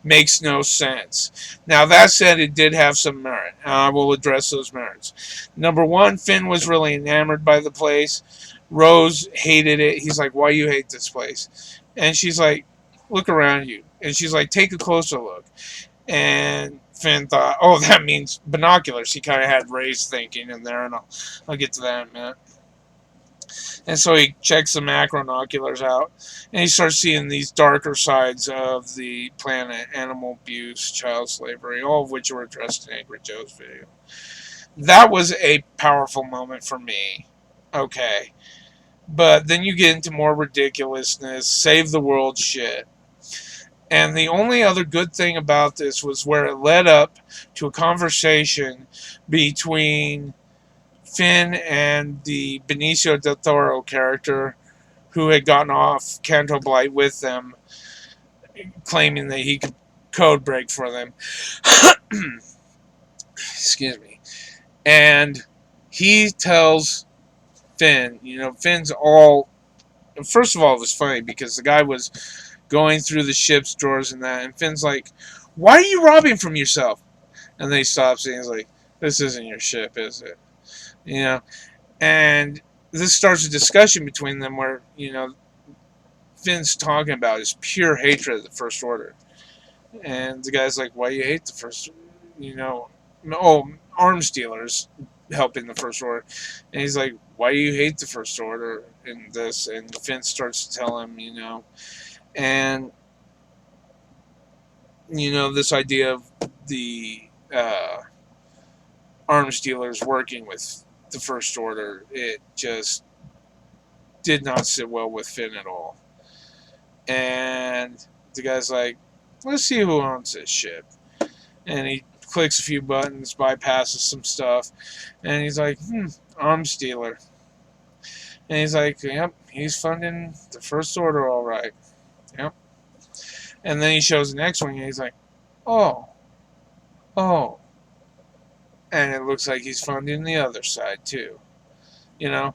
makes no sense. Now, that said, it did have some merit, and I will address those merits. Number one, Finn was really enamored by the place. Rose hated it. He's like, why do you hate this place? And she's like, look around you. And she's like, take a closer look. And Finn thought, oh, that means binoculars. He kind of had Ray's thinking in there, and I'll get to that in a minute. And so he checks the macronoculars out, and he starts seeing these darker sides of the planet: animal abuse, child slavery, all of which were addressed in Angry Joe's video. That was a powerful moment for me. Okay. But then you get into more ridiculousness, save the world shit. And the only other good thing about this was where it led up to a conversation between Finn and the Benicio del Toro character who had gotten off Canto Blight with them, claiming that he could code break for them. Excuse me. And he tells Finn, Finn's all... First of all, it was funny because the guy was going through the ship's drawers and that, and Finn's like, why are you robbing from yourself? And then he stops and he's like, this isn't your ship, is it? And this starts a discussion between them where, Finn's talking about his pure hatred of the First Order. And the guy's like, why do you hate the First arms dealers helping the First Order. And he's like, why do you hate the First Order in this? And Finn starts to tell him, and, this idea of the arms dealers working with the First Order, it just did not sit well with Finn at all. And the guy's like, let's see who owns this ship. And he clicks a few buttons, bypasses some stuff, and he's like, arms dealer. And he's like, yep, he's funding the First Order all right. Yep. And then he shows the next one, and he's like, oh. And it looks like he's funding the other side, too. And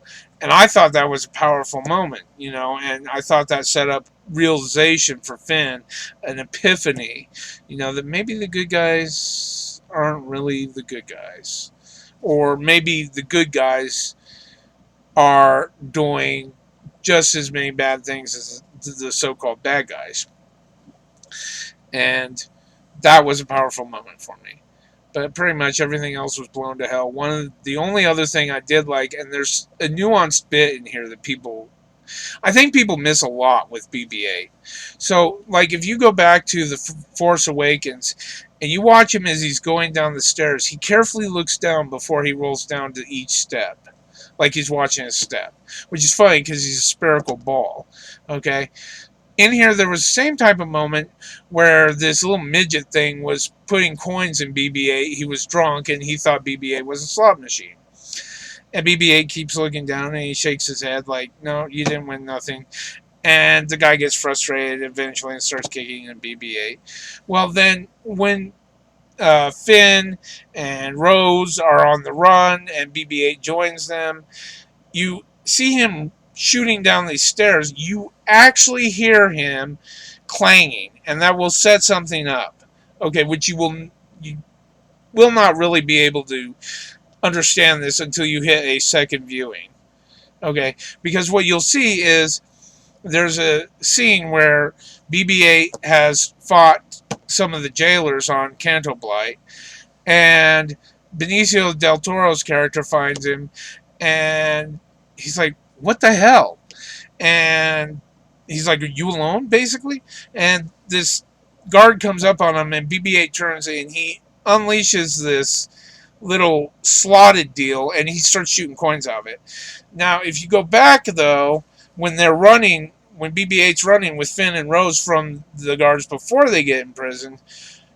I thought that was a powerful moment, and I thought that set up realization for Finn, an epiphany, that maybe the good guys aren't really the good guys. Or maybe the good guys are doing just as many bad things as the so-called bad guys. And that was a powerful moment for me. But pretty much everything else was blown to hell. The only other thing I did like, and there's a nuanced bit in here that I think people miss a lot with BB-8. So, like, if you go back to The Force Awakens, and you watch him as he's going down the stairs, he carefully looks down before he rolls down to each step. Like he's watching a step. Which is funny, because he's a spherical ball. Okay? In here, there was the same type of moment where this little midget thing was putting coins in BB-8. He was drunk, and he thought BB-8 was a slot machine. And BB-8 keeps looking down, and he shakes his head like, no, you didn't win nothing. And the guy gets frustrated eventually and starts kicking at BB-8. Well, then, when Finn and Rose are on the run, and BB-8 joins them, you see him shooting down these stairs. You actually hear him clanging, and that will set something up, okay, which you will not really be able to understand this until you hit a second viewing, okay, because what you'll see is there's a scene where BB-8 has fought some of the jailers on Canto Blight, and Benicio del Toro's character finds him, and he's like, what the hell? And he's like, are you alone, basically? And this guard comes up on him, and BB-8 turns, and he unleashes this little slotted deal, and he starts shooting coins out of it. Now, if you go back, though, when they're running, when BB-8's running with Finn and Rose from the guards before they get in prison,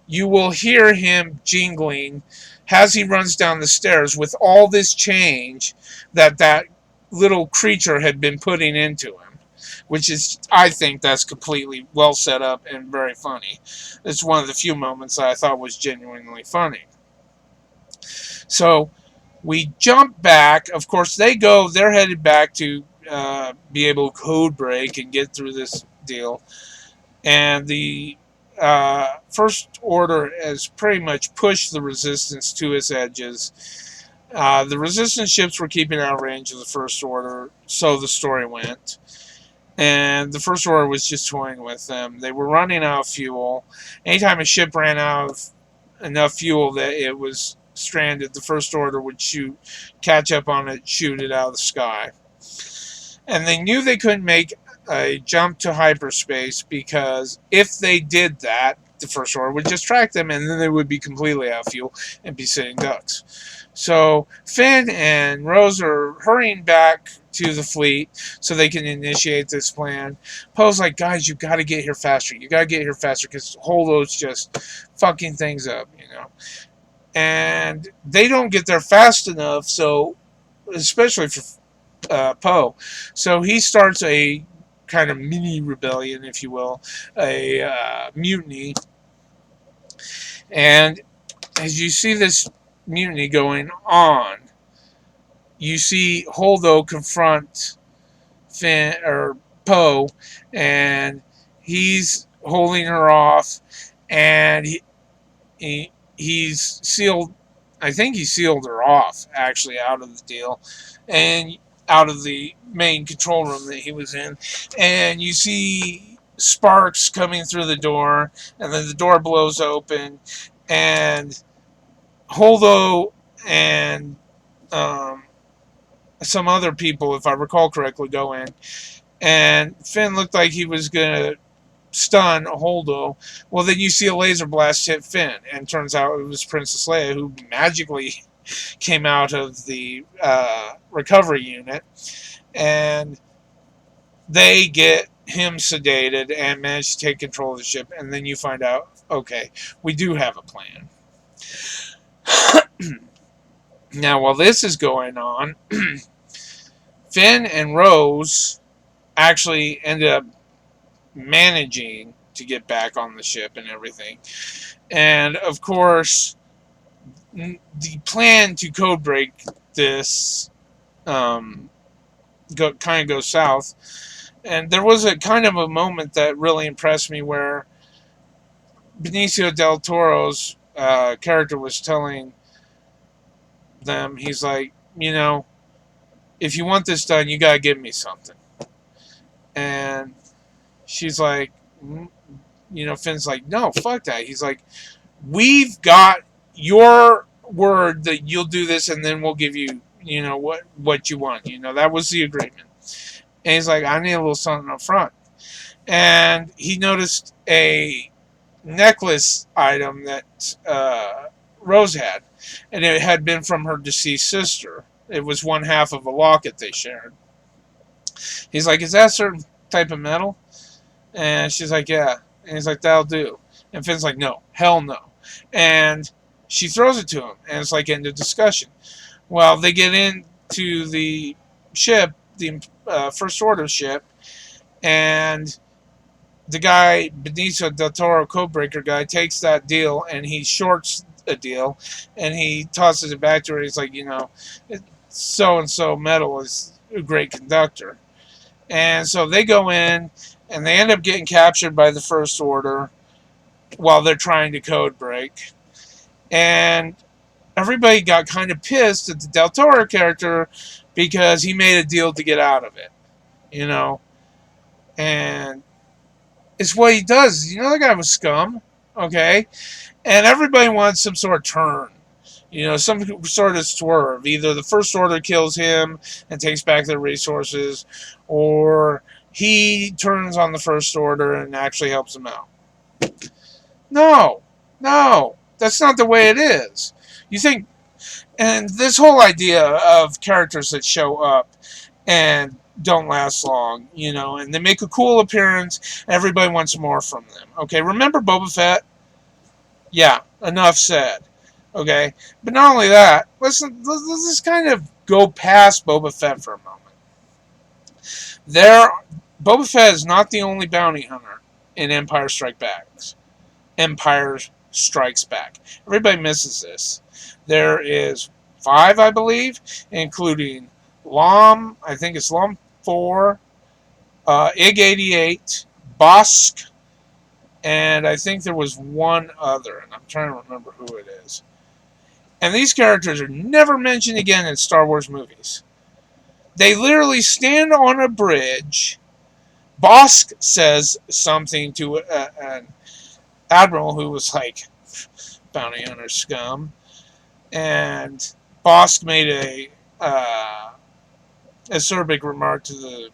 you will hear him jingling as he runs down the stairs with all this change that little creature had been putting into him, which is, I think that's completely well set up and very funny. It's one of the few moments that I thought was genuinely funny. So we jump back. Of course, they're headed back to be able to code break and get through this deal. And the First Order has pretty much pushed the Resistance to its edges. The Resistance ships were keeping out of range of the First Order, so the story went. And the First Order was just toying with them. They were running out of fuel. Anytime a ship ran out of enough fuel that it was stranded, the First Order would catch up on it, shoot it out of the sky. And they knew they couldn't make a jump to hyperspace because if they did that, the First Order would just track them and then they would be completely out of fuel and be sitting ducks. So Finn and Rose are hurrying back to the fleet so they can initiate this plan. Poe's like, guys, you got to get here faster. You got to get here faster because Holdo's just fucking things up, you know. And they don't get there fast enough, so especially for Poe. So he starts a kind of mini rebellion, if you will, a mutiny. And as you see this mutiny going on, you see Holdo confront Finn or Poe, and he's holding her off, and he's sealed. I think he sealed her off actually out of the deal, and out of the main control room that he was in, and you see sparks coming through the door, and then the door blows open, and Holdo and some other people, if I recall correctly, go in, and Finn looked like he was gonna stun Holdo. Well, then you see a laser blast hit Finn, and turns out it was Princess Leia who magically came out of the recovery unit, and they get him sedated and manage to take control of the ship, and then you find out, okay, we do have a plan. Now, while this is going on, Finn and Rose actually ended up managing to get back on the ship and everything. And, of course, the plan to code break this kind of goes south. And there was a kind of a moment that really impressed me where Benicio del Toro's character was telling them, he's like, you know, if you want this done, you gotta give me something. And she's like, you know, Finn's like, no, fuck that. He's like, we've got your word that you'll do this, and then we'll give you, you know, what you want. You know, that was the agreement. And he's like, I need a little something up front. And he noticed a necklace item that Rose had, and it had been from her deceased sister. It was one half of a locket they shared. He's like, is that a certain type of metal? And she's like, yeah. And he's like, that'll do. And Finn's like, no, hell no. And she throws it to him, and it's like end of discussion. Well, they get into the ship, the First Order ship, and the guy, Benicio del Toro, Codebreaker guy, takes that deal and he shorts a deal and he tosses it back to her. He's like, you know, so and so metal is a great conductor. And so they go in and they end up getting captured by the First Order while they're trying to code break. And everybody got kind of pissed at the Del Toro character because he made a deal to get out of it, you know. And it's what he does. You know, the guy was scum, okay? And everybody wants some sort of turn, you know, some sort of swerve. Either the First Order kills him and takes back their resources, or he turns on the First Order and actually helps them out. No, that's not the way it is. You think, and this whole idea of characters that show up and don't last long, and they make a cool appearance. Everybody wants more from them. Okay, remember Boba Fett? Yeah, enough said. Okay, but not only that, let's just kind of go past Boba Fett for a moment. There, Boba Fett is not the only bounty hunter in Empire Strikes Back. Everybody misses this. There is 5, I believe, including I think it's Lom 4, IG-88, Bosk, and I think there was one other, and I'm trying to remember who it is. And these characters are never mentioned again in Star Wars movies. They literally stand on a bridge. Bosk says something to an admiral who was like, bounty hunter scum. And Bosk made a acerbic remark to the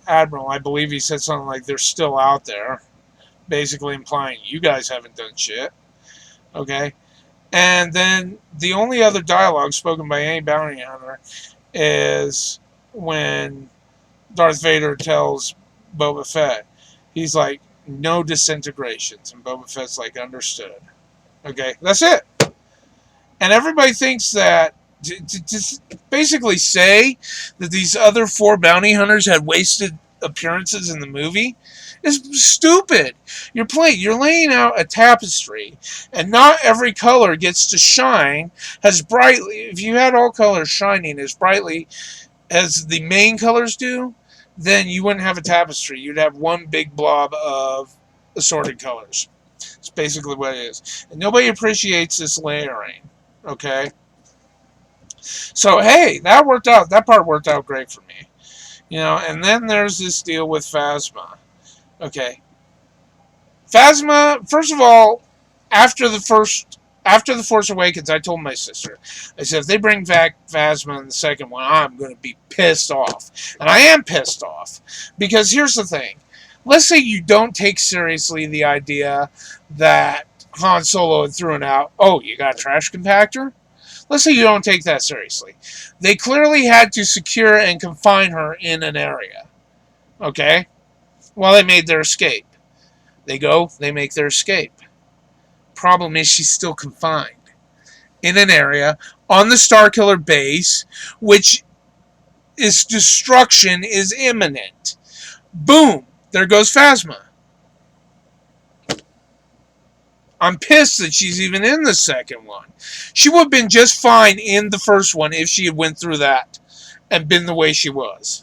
admiral. I believe he said something like, they're still out there, basically implying you guys haven't done shit. Okay? And then the only other dialogue spoken by any bounty hunter is when Darth Vader tells Boba Fett, he's like, no disintegrations. And Boba Fett's like, understood. Okay? That's it. And everybody thinks that to basically say that these other 4 bounty hunters had wasted appearances in the movie is stupid. You're laying out a tapestry, and not every color gets to shine as brightly. If you had all colors shining as brightly as the main colors do, then you wouldn't have a tapestry. You'd have one big blob of assorted colors. It's basically what it is. And nobody appreciates this layering. Okay? So, hey, that worked out. That part worked out great for me. And then there's this deal with Phasma. Okay. Phasma, first of all, after the Force Awakens, I told my sister, I said, if they bring back Phasma in the second one, I'm going to be pissed off. And I am pissed off. Because here's the thing. Let's say you don't take seriously the idea that Han Solo had thrown out, oh, you got a trash compactor? Let's say you don't take that seriously. They clearly had to secure and confine her in an area. Okay? While they made their escape. They make their escape. Problem is she's still confined in an area on the Starkiller base, which its destruction is imminent. Boom! There goes Phasma. I'm pissed that she's even in the second one. She would have been just fine in the first one if she had went through that and been the way she was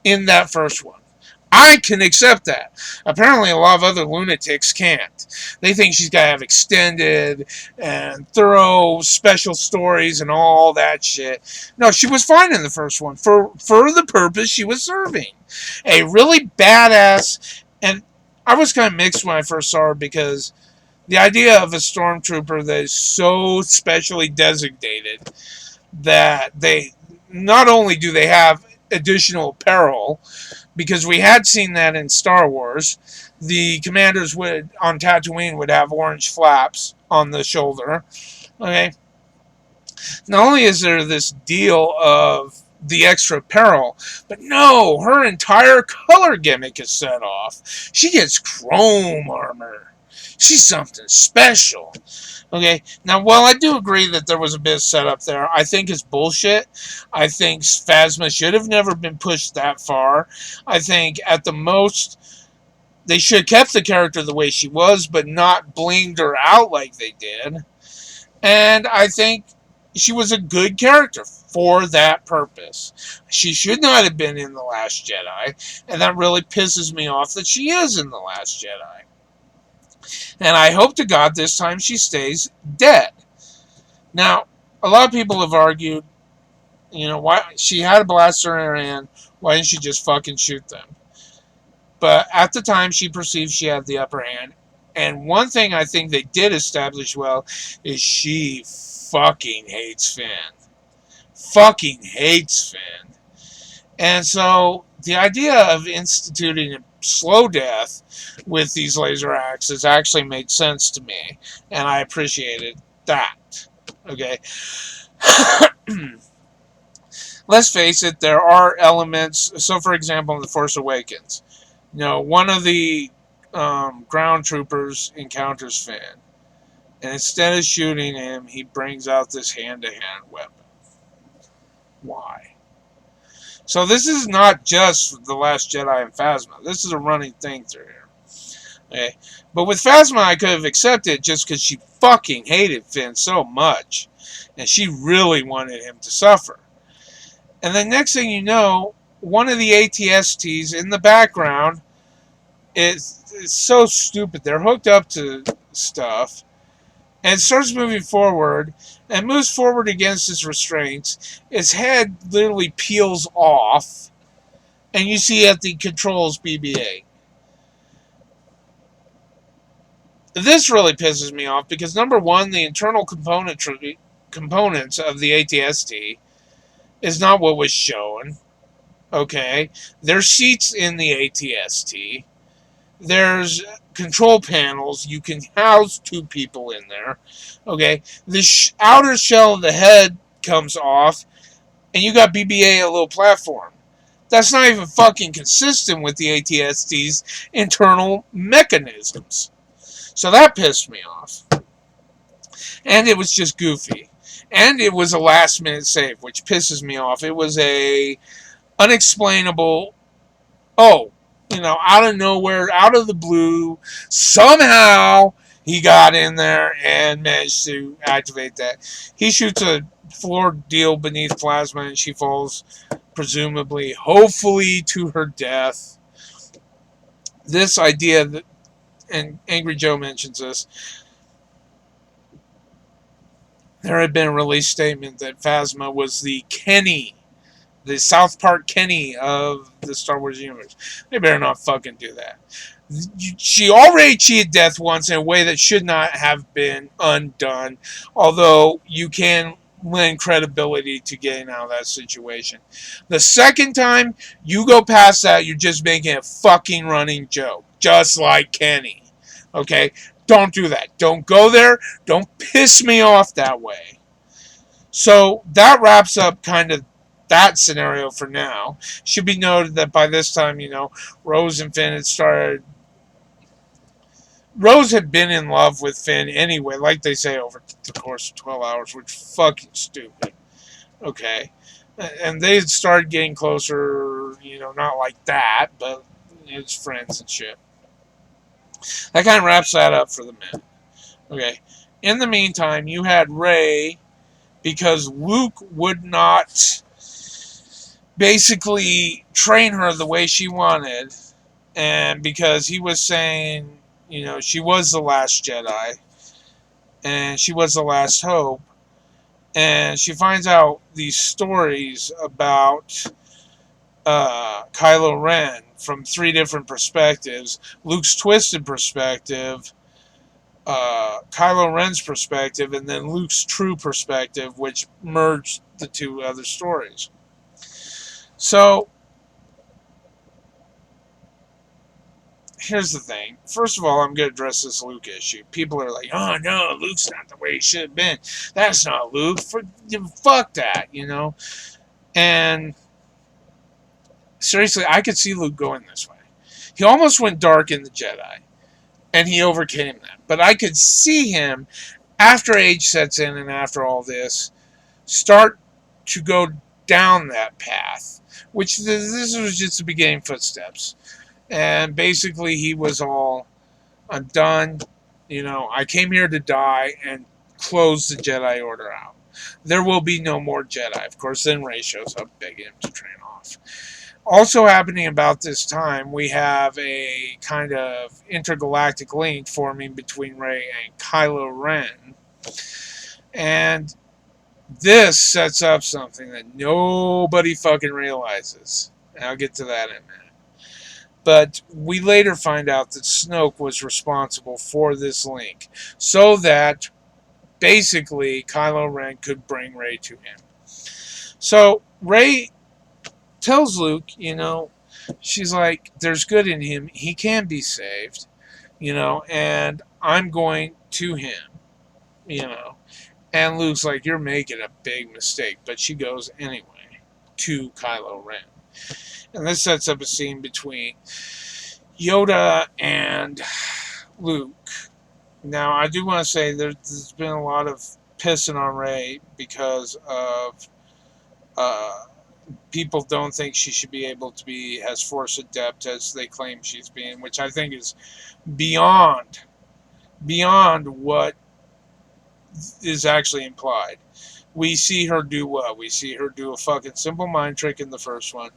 in that first one. I can accept that. Apparently a lot of other lunatics can't. They think she's got to have extended and thorough special stories and all that shit. No, she was fine in the first one for the purpose she was serving. A really badass, and I was kind of mixed when I first saw her because the idea of a stormtrooper that is so specially designated that they not only do they have additional apparel, because we had seen that in Star Wars, the commanders on Tatooine would have orange flaps on the shoulder. Okay, not only is there this deal of the extra apparel, but no, her entire color gimmick is set off. She gets chrome armor. She's something special. Okay, now while I do agree that there was a bit of setup there, I think it's bullshit. I think Phasma should have never been pushed that far. I think at the most they should have kept the character the way she was, but not blinged her out like they did. And I think she was a good character for that purpose. She should not have been in The Last Jedi, and that really pisses me off that she is in The Last Jedi. And I hope to God this time she stays dead. Now, a lot of people have argued, why she had a blaster in her hand, why didn't she just fucking shoot them? But at the time, she perceived she had the upper hand. And one thing I think they did establish well is she fucking hates Finn. Fucking hates Finn. And so the idea of instituting a slow death with these laser axes actually made sense to me, and I appreciated that. Okay. let's face it, there are elements. So, for example, in The Force Awakens, one of the ground troopers encounters Finn, and instead of shooting him, he brings out this hand-to-hand weapon. Why? So this is not just The Last Jedi and Phasma. This is a running thing through here. Okay? But with Phasma, I could have accepted just because she fucking hated Finn so much. And she really wanted him to suffer. And the next thing you know, one of the ATSTs in the background is so stupid. They're hooked up to stuff. And starts moving forward. And moves forward against his restraints. His head literally peels off. And you see at the controls BB-8. This really pisses me off because, number one, the internal components of the ATST is not what was shown. Okay? There's seats in the ATST. There's control panels. You can house 2 people in there. Okay? The outer shell of the head comes off, and you got BB-8 a little platform. That's not even fucking consistent with the ATST's internal mechanisms. So that pissed me off. And it was just goofy. And it was a last minute save, which pisses me off. It was a unexplainable, out of nowhere, out of the blue, somehow he got in there and managed to activate that. He shoots a floor deal beneath Plasma and she falls, presumably, hopefully to her death. This idea that, and Angry Joe mentions this, there had been a release statement that Phasma was the Kenny, the South Park Kenny of the Star Wars universe. They better not fucking do that. She already cheated death once in a way that should not have been undone, although you can lend credibility to getting out of that situation. The second time you go past that, you're just making a fucking running joke, just like Kenny. Okay? Don't do that. Don't go there. Don't piss me off that way. So that wraps up kind of that scenario for now. Should be noted that by this time, Rose and Finn had started. Rose had been in love with Finn anyway, like they say, over the course of 12 hours, which is fucking stupid. Okay. And they had started getting closer, not like that, but as friends and shit. That kind of wraps that up for the minute. Okay. In the meantime, you had Rey, because Luke would not basically train her the way she wanted, and because he was saying, she was the last Jedi, and she was the last hope, and she finds out these stories about Kylo Ren from 3 different perspectives: Luke's twisted perspective, Kylo Ren's perspective, and then Luke's true perspective, which merged the 2 other stories. So, here's the thing. First of all, I'm going to address this Luke issue. People are like, oh no, Luke's not the way he should have been. That's not Luke. Fuck that, And seriously, I could see Luke going this way. He almost went dark in the Jedi, and he overcame that. But I could see him, after age sets in and after all this, start to go down that path. Which, this was just the beginning footsteps. And basically he was all, I'm done. I came here to die and close the Jedi Order out. There will be no more Jedi. Of course, then Rey shows up begging him to train off. Also happening about this time, we have a kind of intergalactic link forming between Rey and Kylo Ren. And this sets up something that nobody fucking realizes. And I'll get to that in a minute. But we later find out that Snoke was responsible for this link, so that basically Kylo Ren could bring Rey to him. So Rey tells Luke, she's like, there's good in him. He can be saved, and I'm going to him, And Luke's like, you're making a big mistake. But she goes anyway. to Kylo Ren. And this sets up a scene between Yoda and Luke. Now, I do want to say there's been a lot of pissing on Rey because of people don't think she should be able to be as force adept as they claim she's being, which I think is beyond what is actually implied. We see her do what? We see her do a fucking simple mind trick in the first one.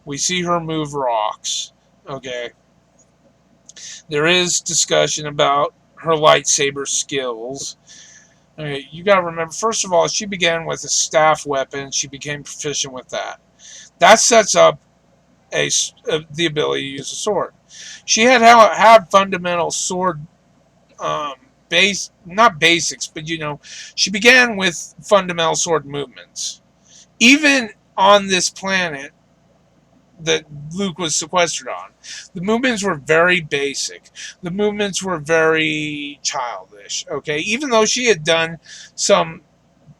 We see her move rocks. Okay. There is discussion about her lightsaber skills. Okay, you gotta remember, first of all, she began with a staff weapon. She became proficient with that. That sets up the ability to use a sword. She had fundamental sword not basics, but she began with fundamental sword movements. Even on this planet that Luke was sequestered on, the movements were very basic. The movements were very childish. Okay, even though she had done some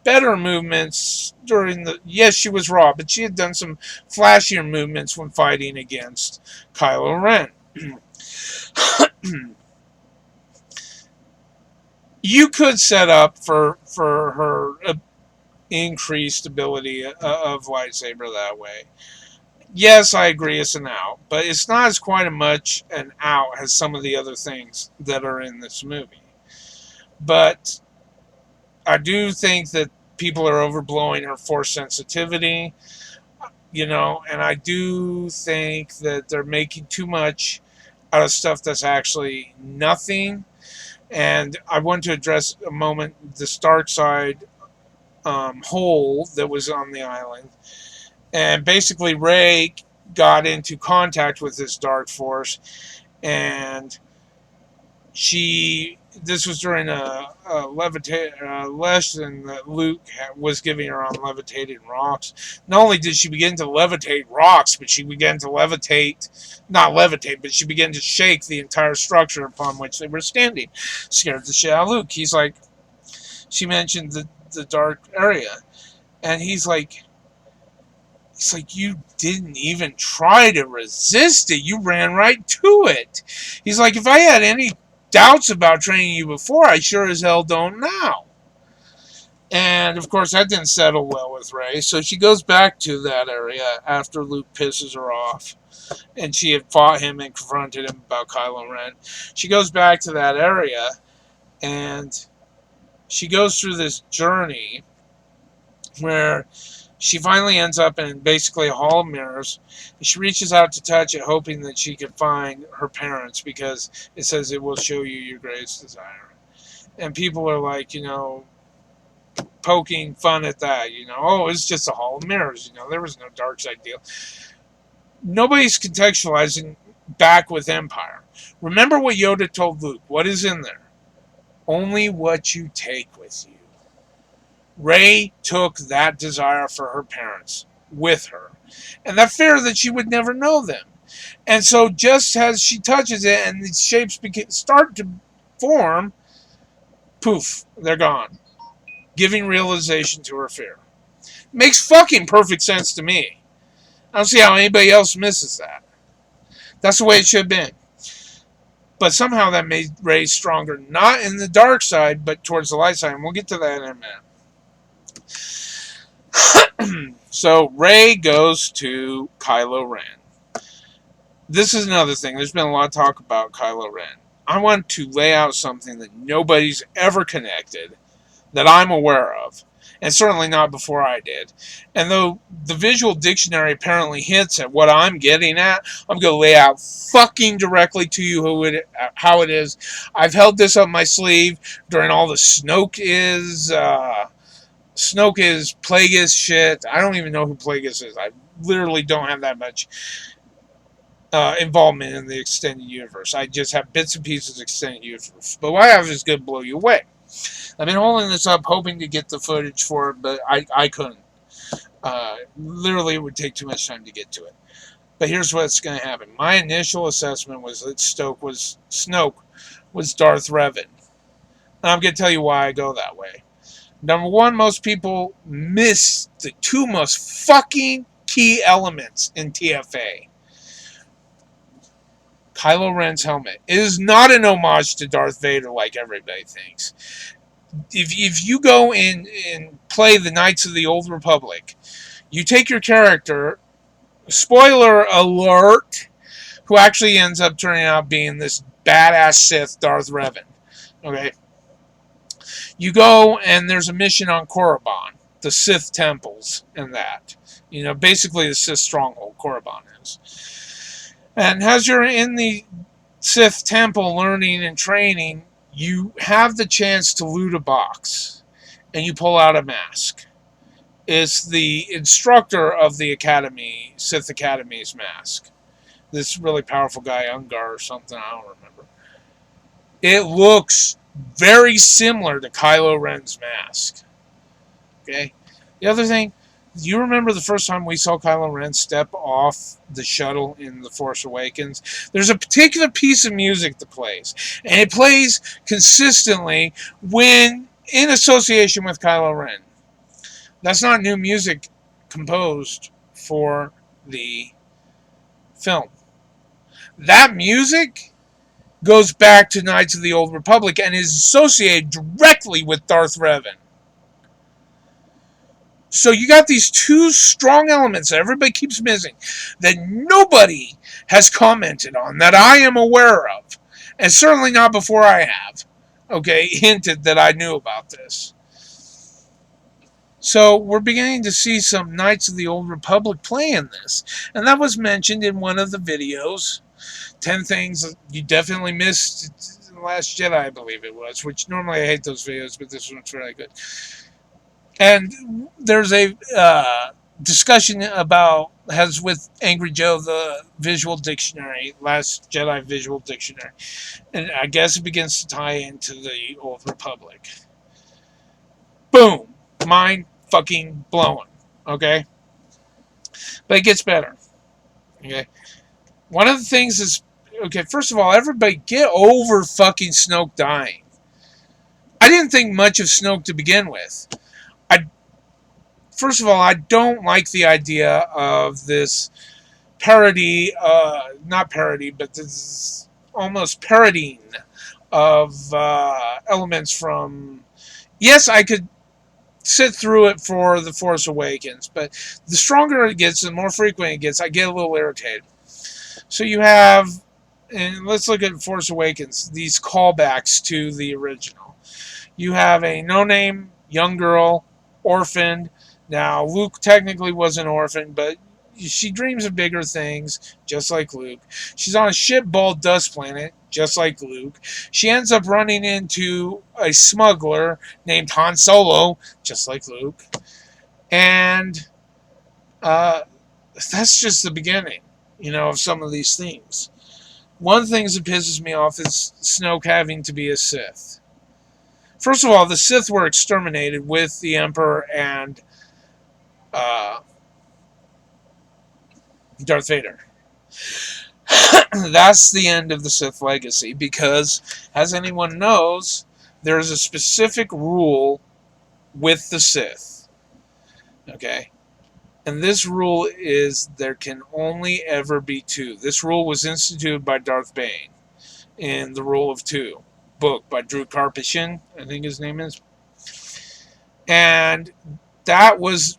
better movements during yes, she was raw, but she had done some flashier movements when fighting against Kylo Ren. You could set up for her increased ability of lightsaber that way. Yes, I agree it's an out, but it's not as quite as much an out as some of the other things that are in this movie. But I do think that people are overblowing her force sensitivity, and I do think that they're making too much out of stuff that's actually nothing. And I want to address a moment the Stark side hole that was on the island. And basically, Rey got into contact with this dark force, and this was during a lesson that Luke was giving her on levitating rocks. Not only did she begin to levitate rocks, but she began to not levitate, but she began to shake the entire structure upon which they were standing. Scared the shit out of Luke. He's like, she mentioned the dark area, and he's like, you didn't even try to resist it. You ran right to it. He's like, if I had any doubts about training you before, I sure as hell don't now. And, of course, that didn't settle well with Rey. So she goes back to that area after Luke pisses her off. And she had fought him and confronted him about Kylo Ren. She goes back to that area, and she goes through this journey where she finally ends up in basically a hall of mirrors. She reaches out to touch it, hoping that she could find her parents, because it says it will show you your greatest desire. And people are like, poking fun at that. Oh, it's just a hall of mirrors. There was no dark side deal. Nobody's contextualizing back with Empire. Remember what Yoda told Luke. What is in there? Only what you take with you. Rey took that desire for her parents with her, and that fear that she would never know them. And so just as she touches it and the shapes start to form, poof, they're gone, giving realization to her fear. Makes fucking perfect sense to me. I don't see how anybody else misses that. That's the way it should have been. But somehow that made Rey stronger, not in the dark side, but towards the light side, and we'll get to that in a minute. So Rey goes to Kylo Ren. This is another thing. There's been a lot of talk about Kylo Ren. I want to lay out something that nobody's ever connected that I'm aware of, and certainly not before I did. And though the visual dictionary apparently hints at what I'm getting at, I'm going to lay out fucking directly to you how it is. I've held this up my sleeve during all the Snoke is Plagueis shit. I don't even know who Plagueis is. I literally don't have that much involvement in the extended universe. I just have bits and pieces of extended universe. But what I have is going to blow you away. I've been holding this up hoping to get the footage for it, but I couldn't. Literally, it would take too much time to get to it. But here's what's going to happen. My initial assessment was that Snoke was Darth Revan. And I'm going to tell you why I go that way. Number one, most people miss the two most fucking key elements in TFA. Kylo Ren's helmet. It is not an homage to Darth Vader like everybody thinks. If you go and play the Knights of the Old Republic, you take your character, spoiler alert, who actually ends up turning out being this badass Sith, Darth Revan. Okay? You go and there's a mission on Korriban, the Sith temples, and that. You know, basically the Sith stronghold, Korriban is. And as you're in the Sith temple learning and training, you have the chance to loot a box. And you pull out a mask. It's the instructor of the Academy, Sith Academy's mask. This really powerful guy, Ungar or something, I don't remember. It looks very similar to Kylo Ren's mask. Okay? The other thing, do you remember the first time we saw Kylo Ren step off the shuttle in The Force Awakens? There's a particular piece of music that plays, and it plays consistently when in association with Kylo Ren. That's not new music composed for the film. That music goes back to Knights of the Old Republic and is associated directly with Darth Revan. So you got these two strong elements that everybody keeps missing, that nobody has commented on, that I am aware of, and certainly not before I have, okay, hinted that I knew about this. So we're beginning to see some Knights of the Old Republic play in this. And that was mentioned in one of the videos. 10 things you definitely missed in Last Jedi, I believe it was. Which normally I hate those videos, but this one's really good. And there's a discussion about, has with Angry Joe, the visual dictionary, Last Jedi visual dictionary. And I guess it begins to tie into the Old Republic. Boom. Mind fucking blowing. Okay? But it gets better. Okay? One of the things is, okay, first of all, everybody get over fucking Snoke dying. I didn't think much of Snoke to begin with. First of all, I don't like the idea of this parody, not parody, but this almost parodying of elements from, yes, I could sit through it for The Force Awakens, but the stronger it gets, the more frequent it gets, I get a little irritated. So you have, and let's look at Force Awakens, these callbacks to the original. You have a no-name young girl, orphaned. Now, Luke technically was an orphan, but she dreams of bigger things, just like Luke. She's on a shitball dust planet, just like Luke. She ends up running into a smuggler named Han Solo, just like Luke. And that's just the beginning, you know, of some of these themes. One of the things that pisses me off is Snoke having to be a Sith. First of all, the Sith were exterminated with the Emperor and Darth Vader. That's the end of the Sith legacy, because, as anyone knows, there is a specific rule with the Sith. Okay? And this rule is there can only ever be two. This rule was instituted by Darth Bane in The Rule of Two book by Drew Karpyshyn, I think his name is. And that was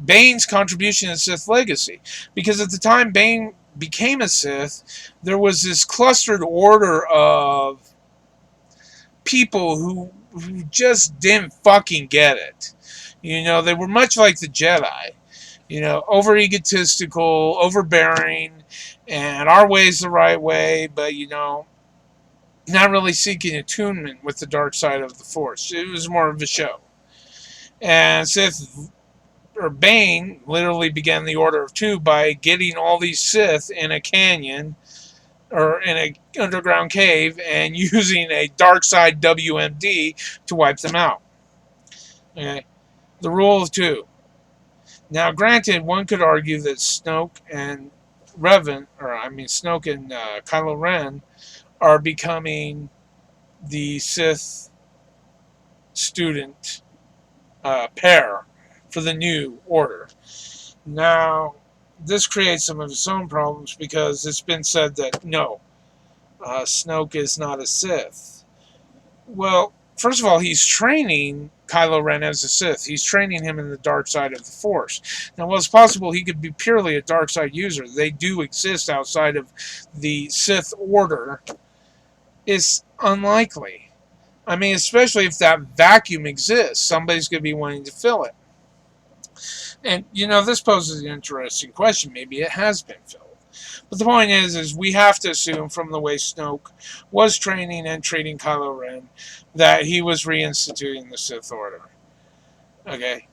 Bane's contribution to Sith legacy, because at the time Bane became a Sith, there was this clustered order of people who just didn't fucking get it. You know, they were much like the Jedi. You know, over egotistical, overbearing, and our way's the right way, but, you know, not really seeking attunement with the dark side of the Force. It was more of a show. And Sith, or Bane, literally began the Order of Two by getting all these Sith in a canyon or in an underground cave and using a dark side WMD to wipe them out. Okay, the Rule of Two. Now, granted, one could argue that Snoke and Snoke and Kylo Ren are becoming the Sith student pair for the new order. Now, this creates some of its own problems because it's been said that no, Snoke is not a Sith. Well, first of all, he's training Kylo Ren as a Sith. He's training him in the dark side of the Force. Now, while it's possible he could be purely a dark side user, they do exist outside of the Sith Order. It's unlikely. I mean, especially if that vacuum exists, somebody's going to be wanting to fill it. And, this poses an interesting question. Maybe it has been filled. But the point is we have to assume from the way Snoke was training and treating Kylo Ren that he was reinstituting the Sith Order. Okay.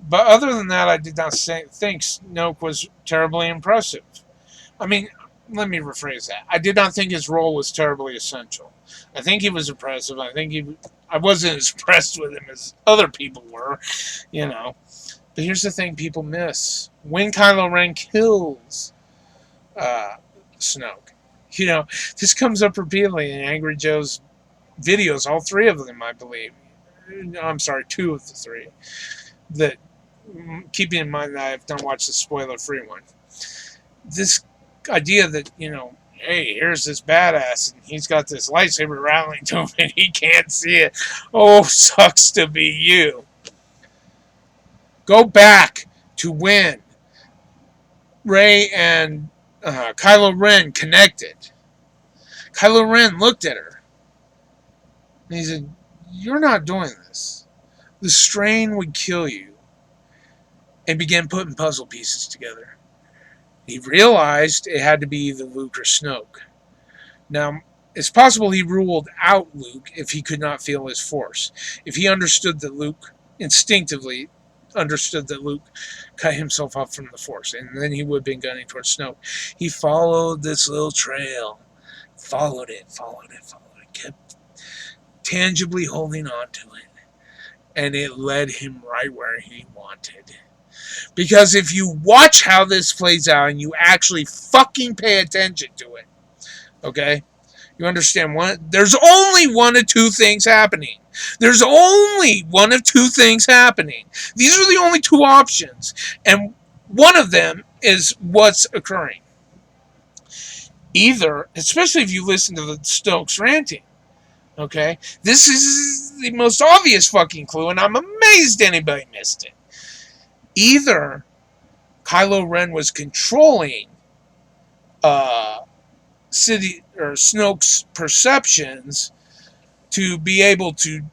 But other than that, I did not think Snoke was terribly impressive. I mean, let me rephrase that. I did not think his role was terribly essential. I think he was impressive. I wasn't as impressed with him as other people were, But here's the thing people miss. When Kylo Ren kills Snoke, this comes up repeatedly in Angry Joe's videos, all three of them, I believe. I'm sorry, two of the three. That, keeping in mind that I have not watched the spoiler-free one. This idea that, hey, here's this badass, and he's got this lightsaber rattling to him, and he can't see it. Oh, sucks to be you. Go back to when Rey and Kylo Ren connected. Kylo Ren looked at her, and he said, "You're not doing this. The strain would kill you." And began putting puzzle pieces together. He realized it had to be either Luke or Snoke. Now, it's possible he ruled out Luke if he could not feel his force. If he understood that Luke, instinctively understood that Luke cut himself off from the force, and then he would have been gunning towards Snoke. He followed this little trail. Followed it, kept tangibly holding on to it. And it led him right where he wanted. Because if you watch how this plays out and you actually fucking pay attention to it, okay, you understand there's only one of two things happening. There's only one of two things happening. These are the only two options. And one of them is what's occurring. Either, especially if you listen to the Stokes ranting, okay, this is the most obvious fucking clue, and I'm amazed anybody missed it. Either Kylo Ren was controlling Snoke's perceptions to be able to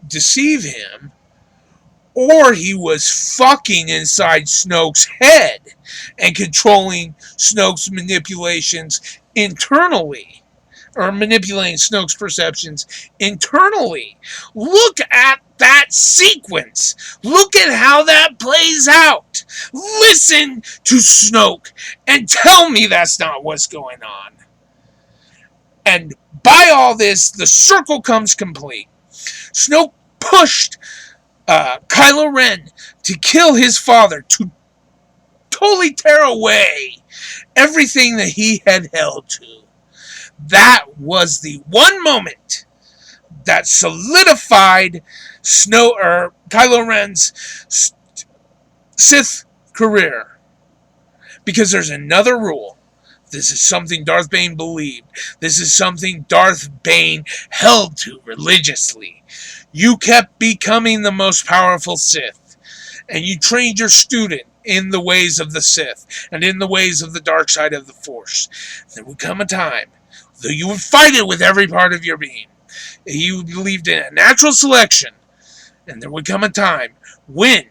deceive him, or he was fucking inside Snoke's head and controlling Snoke's manipulations internally, or manipulating Snoke's perceptions internally. Look at that sequence. Look at how that plays out. Listen to Snoke and tell me that's not what's going on. And by all this, the circle comes complete. Snoke pushed Kylo Ren to kill his father, to totally tear away everything that he had held to. That was the one moment that solidified Kylo Ren's Sith career. Because there's another rule. This is something Darth Bane believed. This is something Darth Bane held to religiously. You kept becoming the most powerful Sith. And you trained your student in the ways of the Sith and in the ways of the dark side of the Force. There would come a time, though you would fight it with every part of your being. You believed in a natural selection. And there would come a time when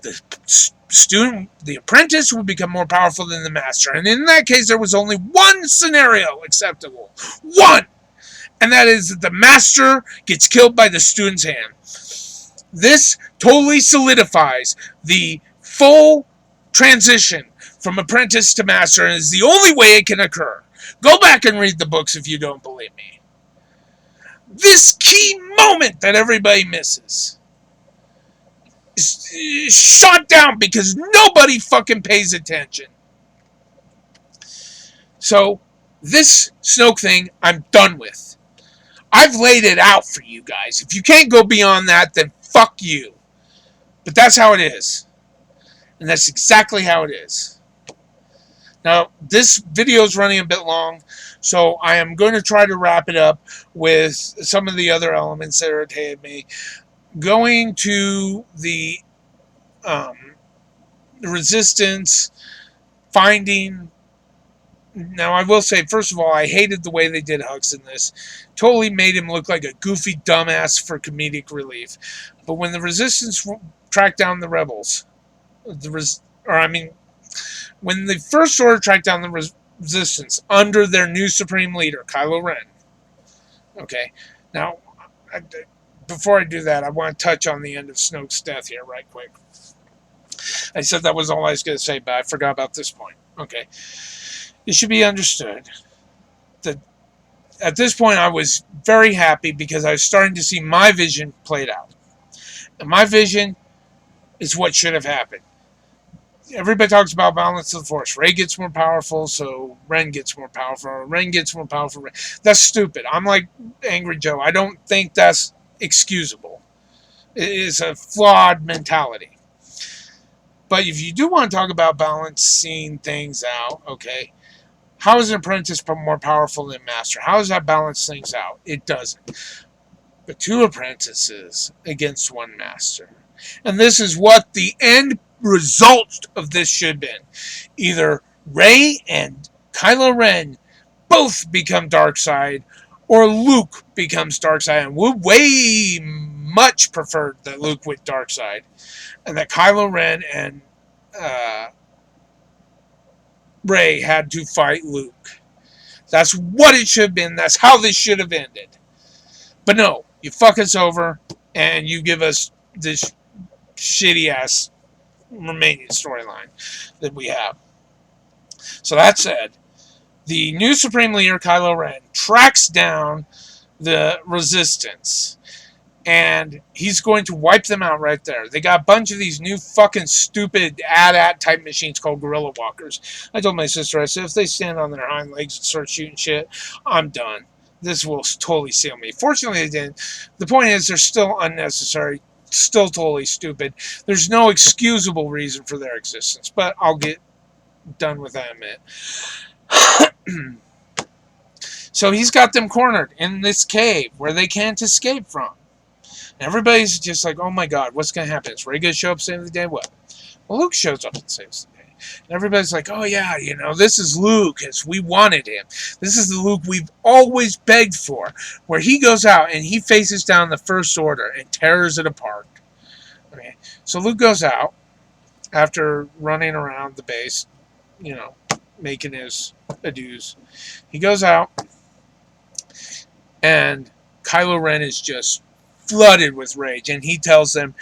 the apprentice would become more powerful than the master. And in that case, there was only one scenario acceptable. One! And that is that the master gets killed by the student's hand. This totally solidifies the full transition from apprentice to master, and is the only way it can occur. Go back and read the books if you don't believe me. This key moment that everybody misses is shot down because nobody fucking pays attention. So, this Snoke thing, I'm done with. I've laid it out for you guys. If you can't go beyond that, then fuck you. But that's how it is. And that's exactly how it is. Now, this video is running a bit long, so I am going to try to wrap it up with some of the other elements that irritated me. Going to um, the resistance, finding. Now, I will say, first of all, I hated the way they did Hux in this. Totally made him look like a goofy dumbass for comedic relief. But when the resistance tracked down the rebels, when the First Order tracked down the resistance under their new supreme leader, Kylo Ren. Okay, now, before I do that, I want to touch on the end of Snoke's death here, right quick. I said that was all I was going to say, but I forgot about this point. Okay, it should be understood that at this point I was very happy because I was starting to see my vision played out, and my vision is what should have happened. Everybody talks about balance of the force. Rey gets more powerful, so Ren gets more powerful. Ren gets more powerful. That's stupid. I'm like Angry Joe. I don't think that's excusable. It is a flawed mentality. But if you do want to talk about balancing things out, okay, how is an apprentice more powerful than master? How does that balance things out? It doesn't. But two apprentices against one master. And this is what the end result of this should have been. Either Rey and Kylo Ren both become dark side, or Luke becomes dark side. And we way much preferred that Luke went dark side, and that Kylo Ren and Rey had to fight Luke. That's what it should have been. That's how this should have ended. But no, you fuck us over and you give us this shitty ass remaining storyline that we have. So that said, the new Supreme Leader, Kylo Ren, tracks down the Resistance. And he's going to wipe them out right there. They got a bunch of these new fucking stupid AT-AT type machines called Gorilla Walkers. I told my sister, I said, if they stand on their hind legs and start shooting shit, I'm done. This will totally seal me. Fortunately, they didn't. The point is, they're still unnecessary, still totally stupid. There's no excusable reason for their existence, but I'll get done with that in a minute. So he's got them cornered in this cave where they can't escape from. And everybody's just like, oh my god, what's going to happen? Is Rey going to show up and save the day? What? Well, Luke shows up and saves the day. And everybody's like, oh yeah, you know, this is Luke as we wanted him. This is the Luke we've always begged for. Where he goes out and he faces down the First Order and tears it apart. Okay. So Luke goes out after running around the base, you know, making his adieus. He goes out and Kylo Ren is just flooded with rage, and he tells them,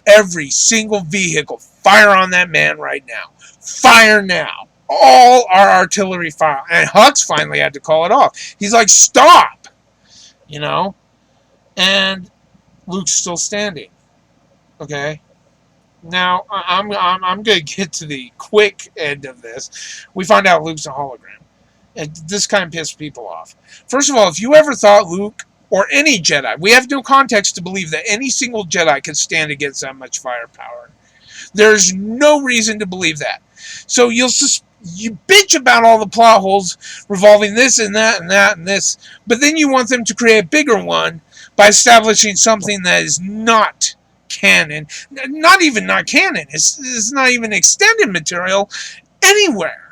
every single vehicle, fire on that man right now. Fire now. All our artillery fire. And Hux finally had to call it off. He's like, stop! You know? And Luke's still standing. Okay? Now, I'm going to get to the quick end of this. We find out Luke's a hologram. And this kind of pissed people off. First of all, if you ever thought Luke or any Jedi, we have no context to believe that any single Jedi could stand against that much firepower. There's no reason to believe that. So you bitch about all the plot holes revolving this and that and that and this, but then you want them to create a bigger one by establishing something that is not canon. Not even not canon. It's not even extended material anywhere.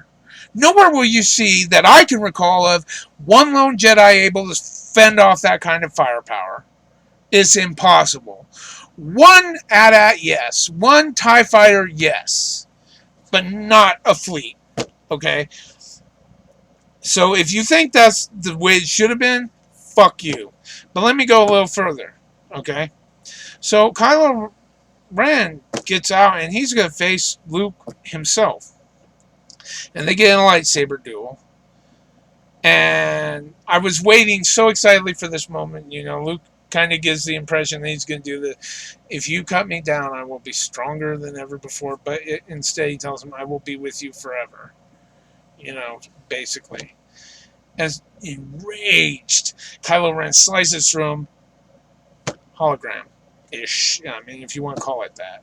Nowhere will you see that I can recall of one lone Jedi able to fend off that kind of firepower. It's impossible. One AT-AT, yes. One TIE fighter, yes. But not a fleet. Okay? So if you think that's the way it should have been, fuck you. But let me go a little further. Okay? So Kylo Ren gets out and he's going to face Luke himself. And they get in a lightsaber duel. And I was waiting so excitedly for this moment. You know, Luke kind of gives the impression that he's going to do the, if you cut me down, I will be stronger than ever before. But instead he tells him, I will be with you forever. You know, basically. As enraged, Kylo Ren slices through him. Hologram-ish. I mean, if you want to call it that.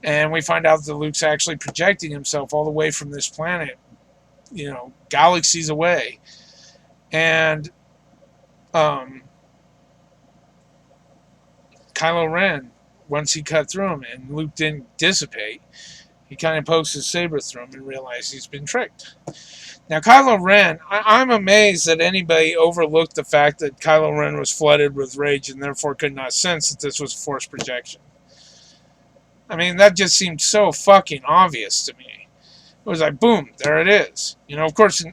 And we find out that Luke's actually projecting himself all the way from this planet, galaxies away. And um, Kylo Ren, once he cut through him and Luke didn't dissipate, he kind of pokes his saber through him and realizes he's been tricked. Now, Kylo Ren, I'm amazed that anybody overlooked the fact that Kylo Ren was flooded with rage and therefore could not sense that this was a force projection. I mean, that just seemed so fucking obvious to me. It was like, boom, there it is. Of course,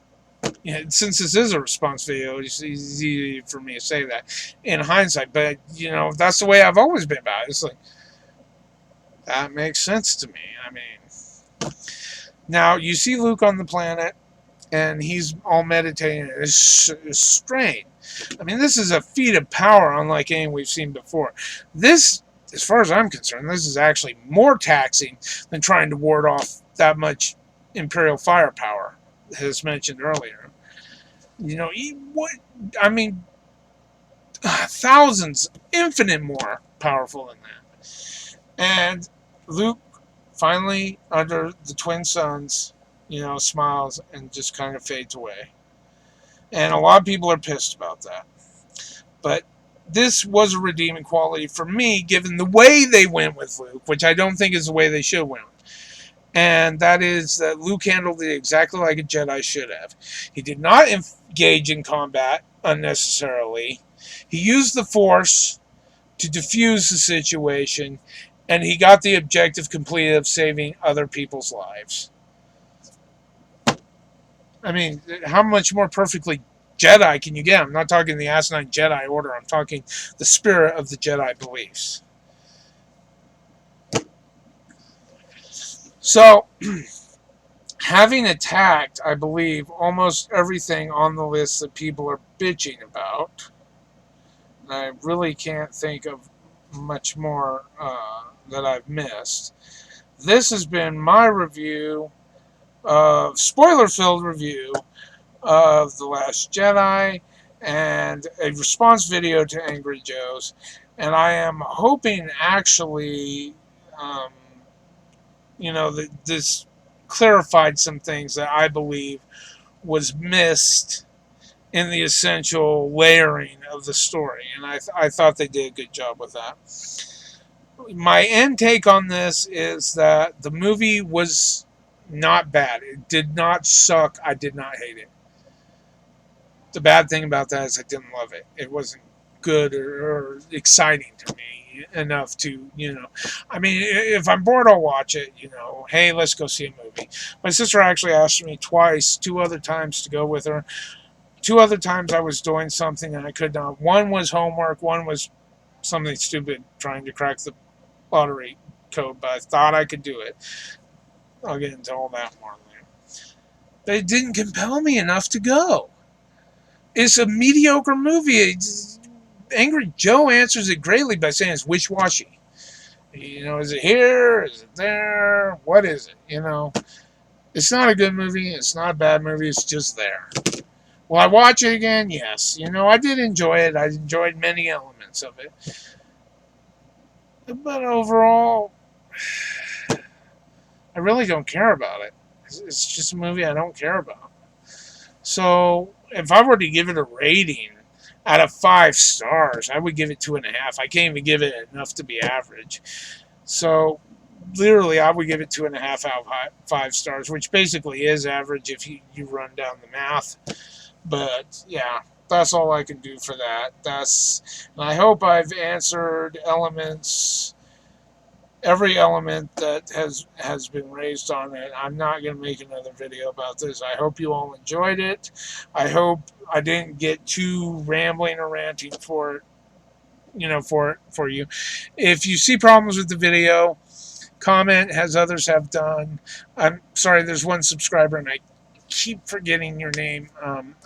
since this is a response video, it's easy for me to say that in hindsight. But, that's the way I've always been about it. It's like, that makes sense to me. I mean, now you see Luke on the planet, and he's all meditating. It's strange. I mean, this is a feat of power unlike any we've seen before. This, as far as I'm concerned, this is actually more taxing than trying to ward off that much Imperial firepower, as mentioned earlier. I mean, thousands, infinite more powerful than that. And Luke finally, under the twin suns, smiles and just kind of fades away. And a lot of people are pissed about that. But this was a redeeming quality for me, given the way they went with Luke, which I don't think is the way they should have went. And that is that Luke handled it exactly like a Jedi should have. He did not engage in combat unnecessarily. He used the Force to diffuse the situation, and he got the objective completed of saving other people's lives. I mean, how much more perfectly Jedi can you get? I'm not talking the asinine Jedi Order. I'm talking the spirit of the Jedi beliefs. So, having attacked, I believe, almost everything on the list that people are bitching about, I really can't think of much more that I've missed. This has been my review, spoiler-filled review of The Last Jedi and a response video to Angry Joe's. And I am hoping actually, that this clarified some things that I believe was missed in the essential layering of the story. And I thought they did a good job with that. My end take on this is that the movie was not bad. It did not suck. I did not hate it. The bad thing about that is I didn't love it. It wasn't good or exciting to me enough to, I mean, if I'm bored, I'll watch it, hey, let's go see a movie. My sister actually asked me twice, 2 other times to go with her. 2 other times I was doing something and I could not. One was homework, one was something stupid, trying to crack the lottery code, but I thought I could do it. I'll get into all that more later. But it didn't compel me enough to go. It's a mediocre movie. Angry Joe answers it greatly by saying it's wishy-washy. Is it here? Is it there? What is it? It's not a good movie. It's not a bad movie. It's just there. Will I watch it again? Yes. I did enjoy it. I enjoyed many elements of it. But overall, I really don't care about it. It's just a movie I don't care about. So, if I were to give it a rating out of 5 stars, I would give it 2.5. I can't even give it enough to be average. So, literally, I would give it 2.5 out of 5 stars, which basically is average if you run down the math. But, yeah, that's all I can do for that. And I hope I've answered every element that has been raised on it. I'm not going to make another video about this. I hope you all enjoyed it. I hope I didn't get too rambling or ranting for you. If you see problems with the video, comment as others have done. I'm sorry, there's one subscriber and I keep forgetting your name.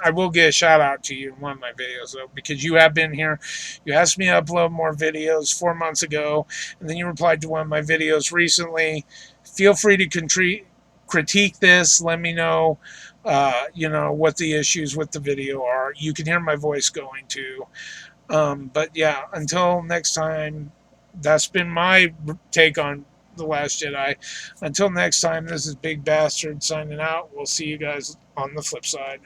I will get a shout out to you in one of my videos though, because you have been here. You asked me to upload more videos 4 months ago, and then you replied to one of my videos recently. Feel free to critique this. Let me know, what the issues with the video are. You can hear my voice going too. But yeah, until next time, that's been my take on The Last Jedi. Until next time, this is Big Bastard signing out. We'll see you guys on the flip side.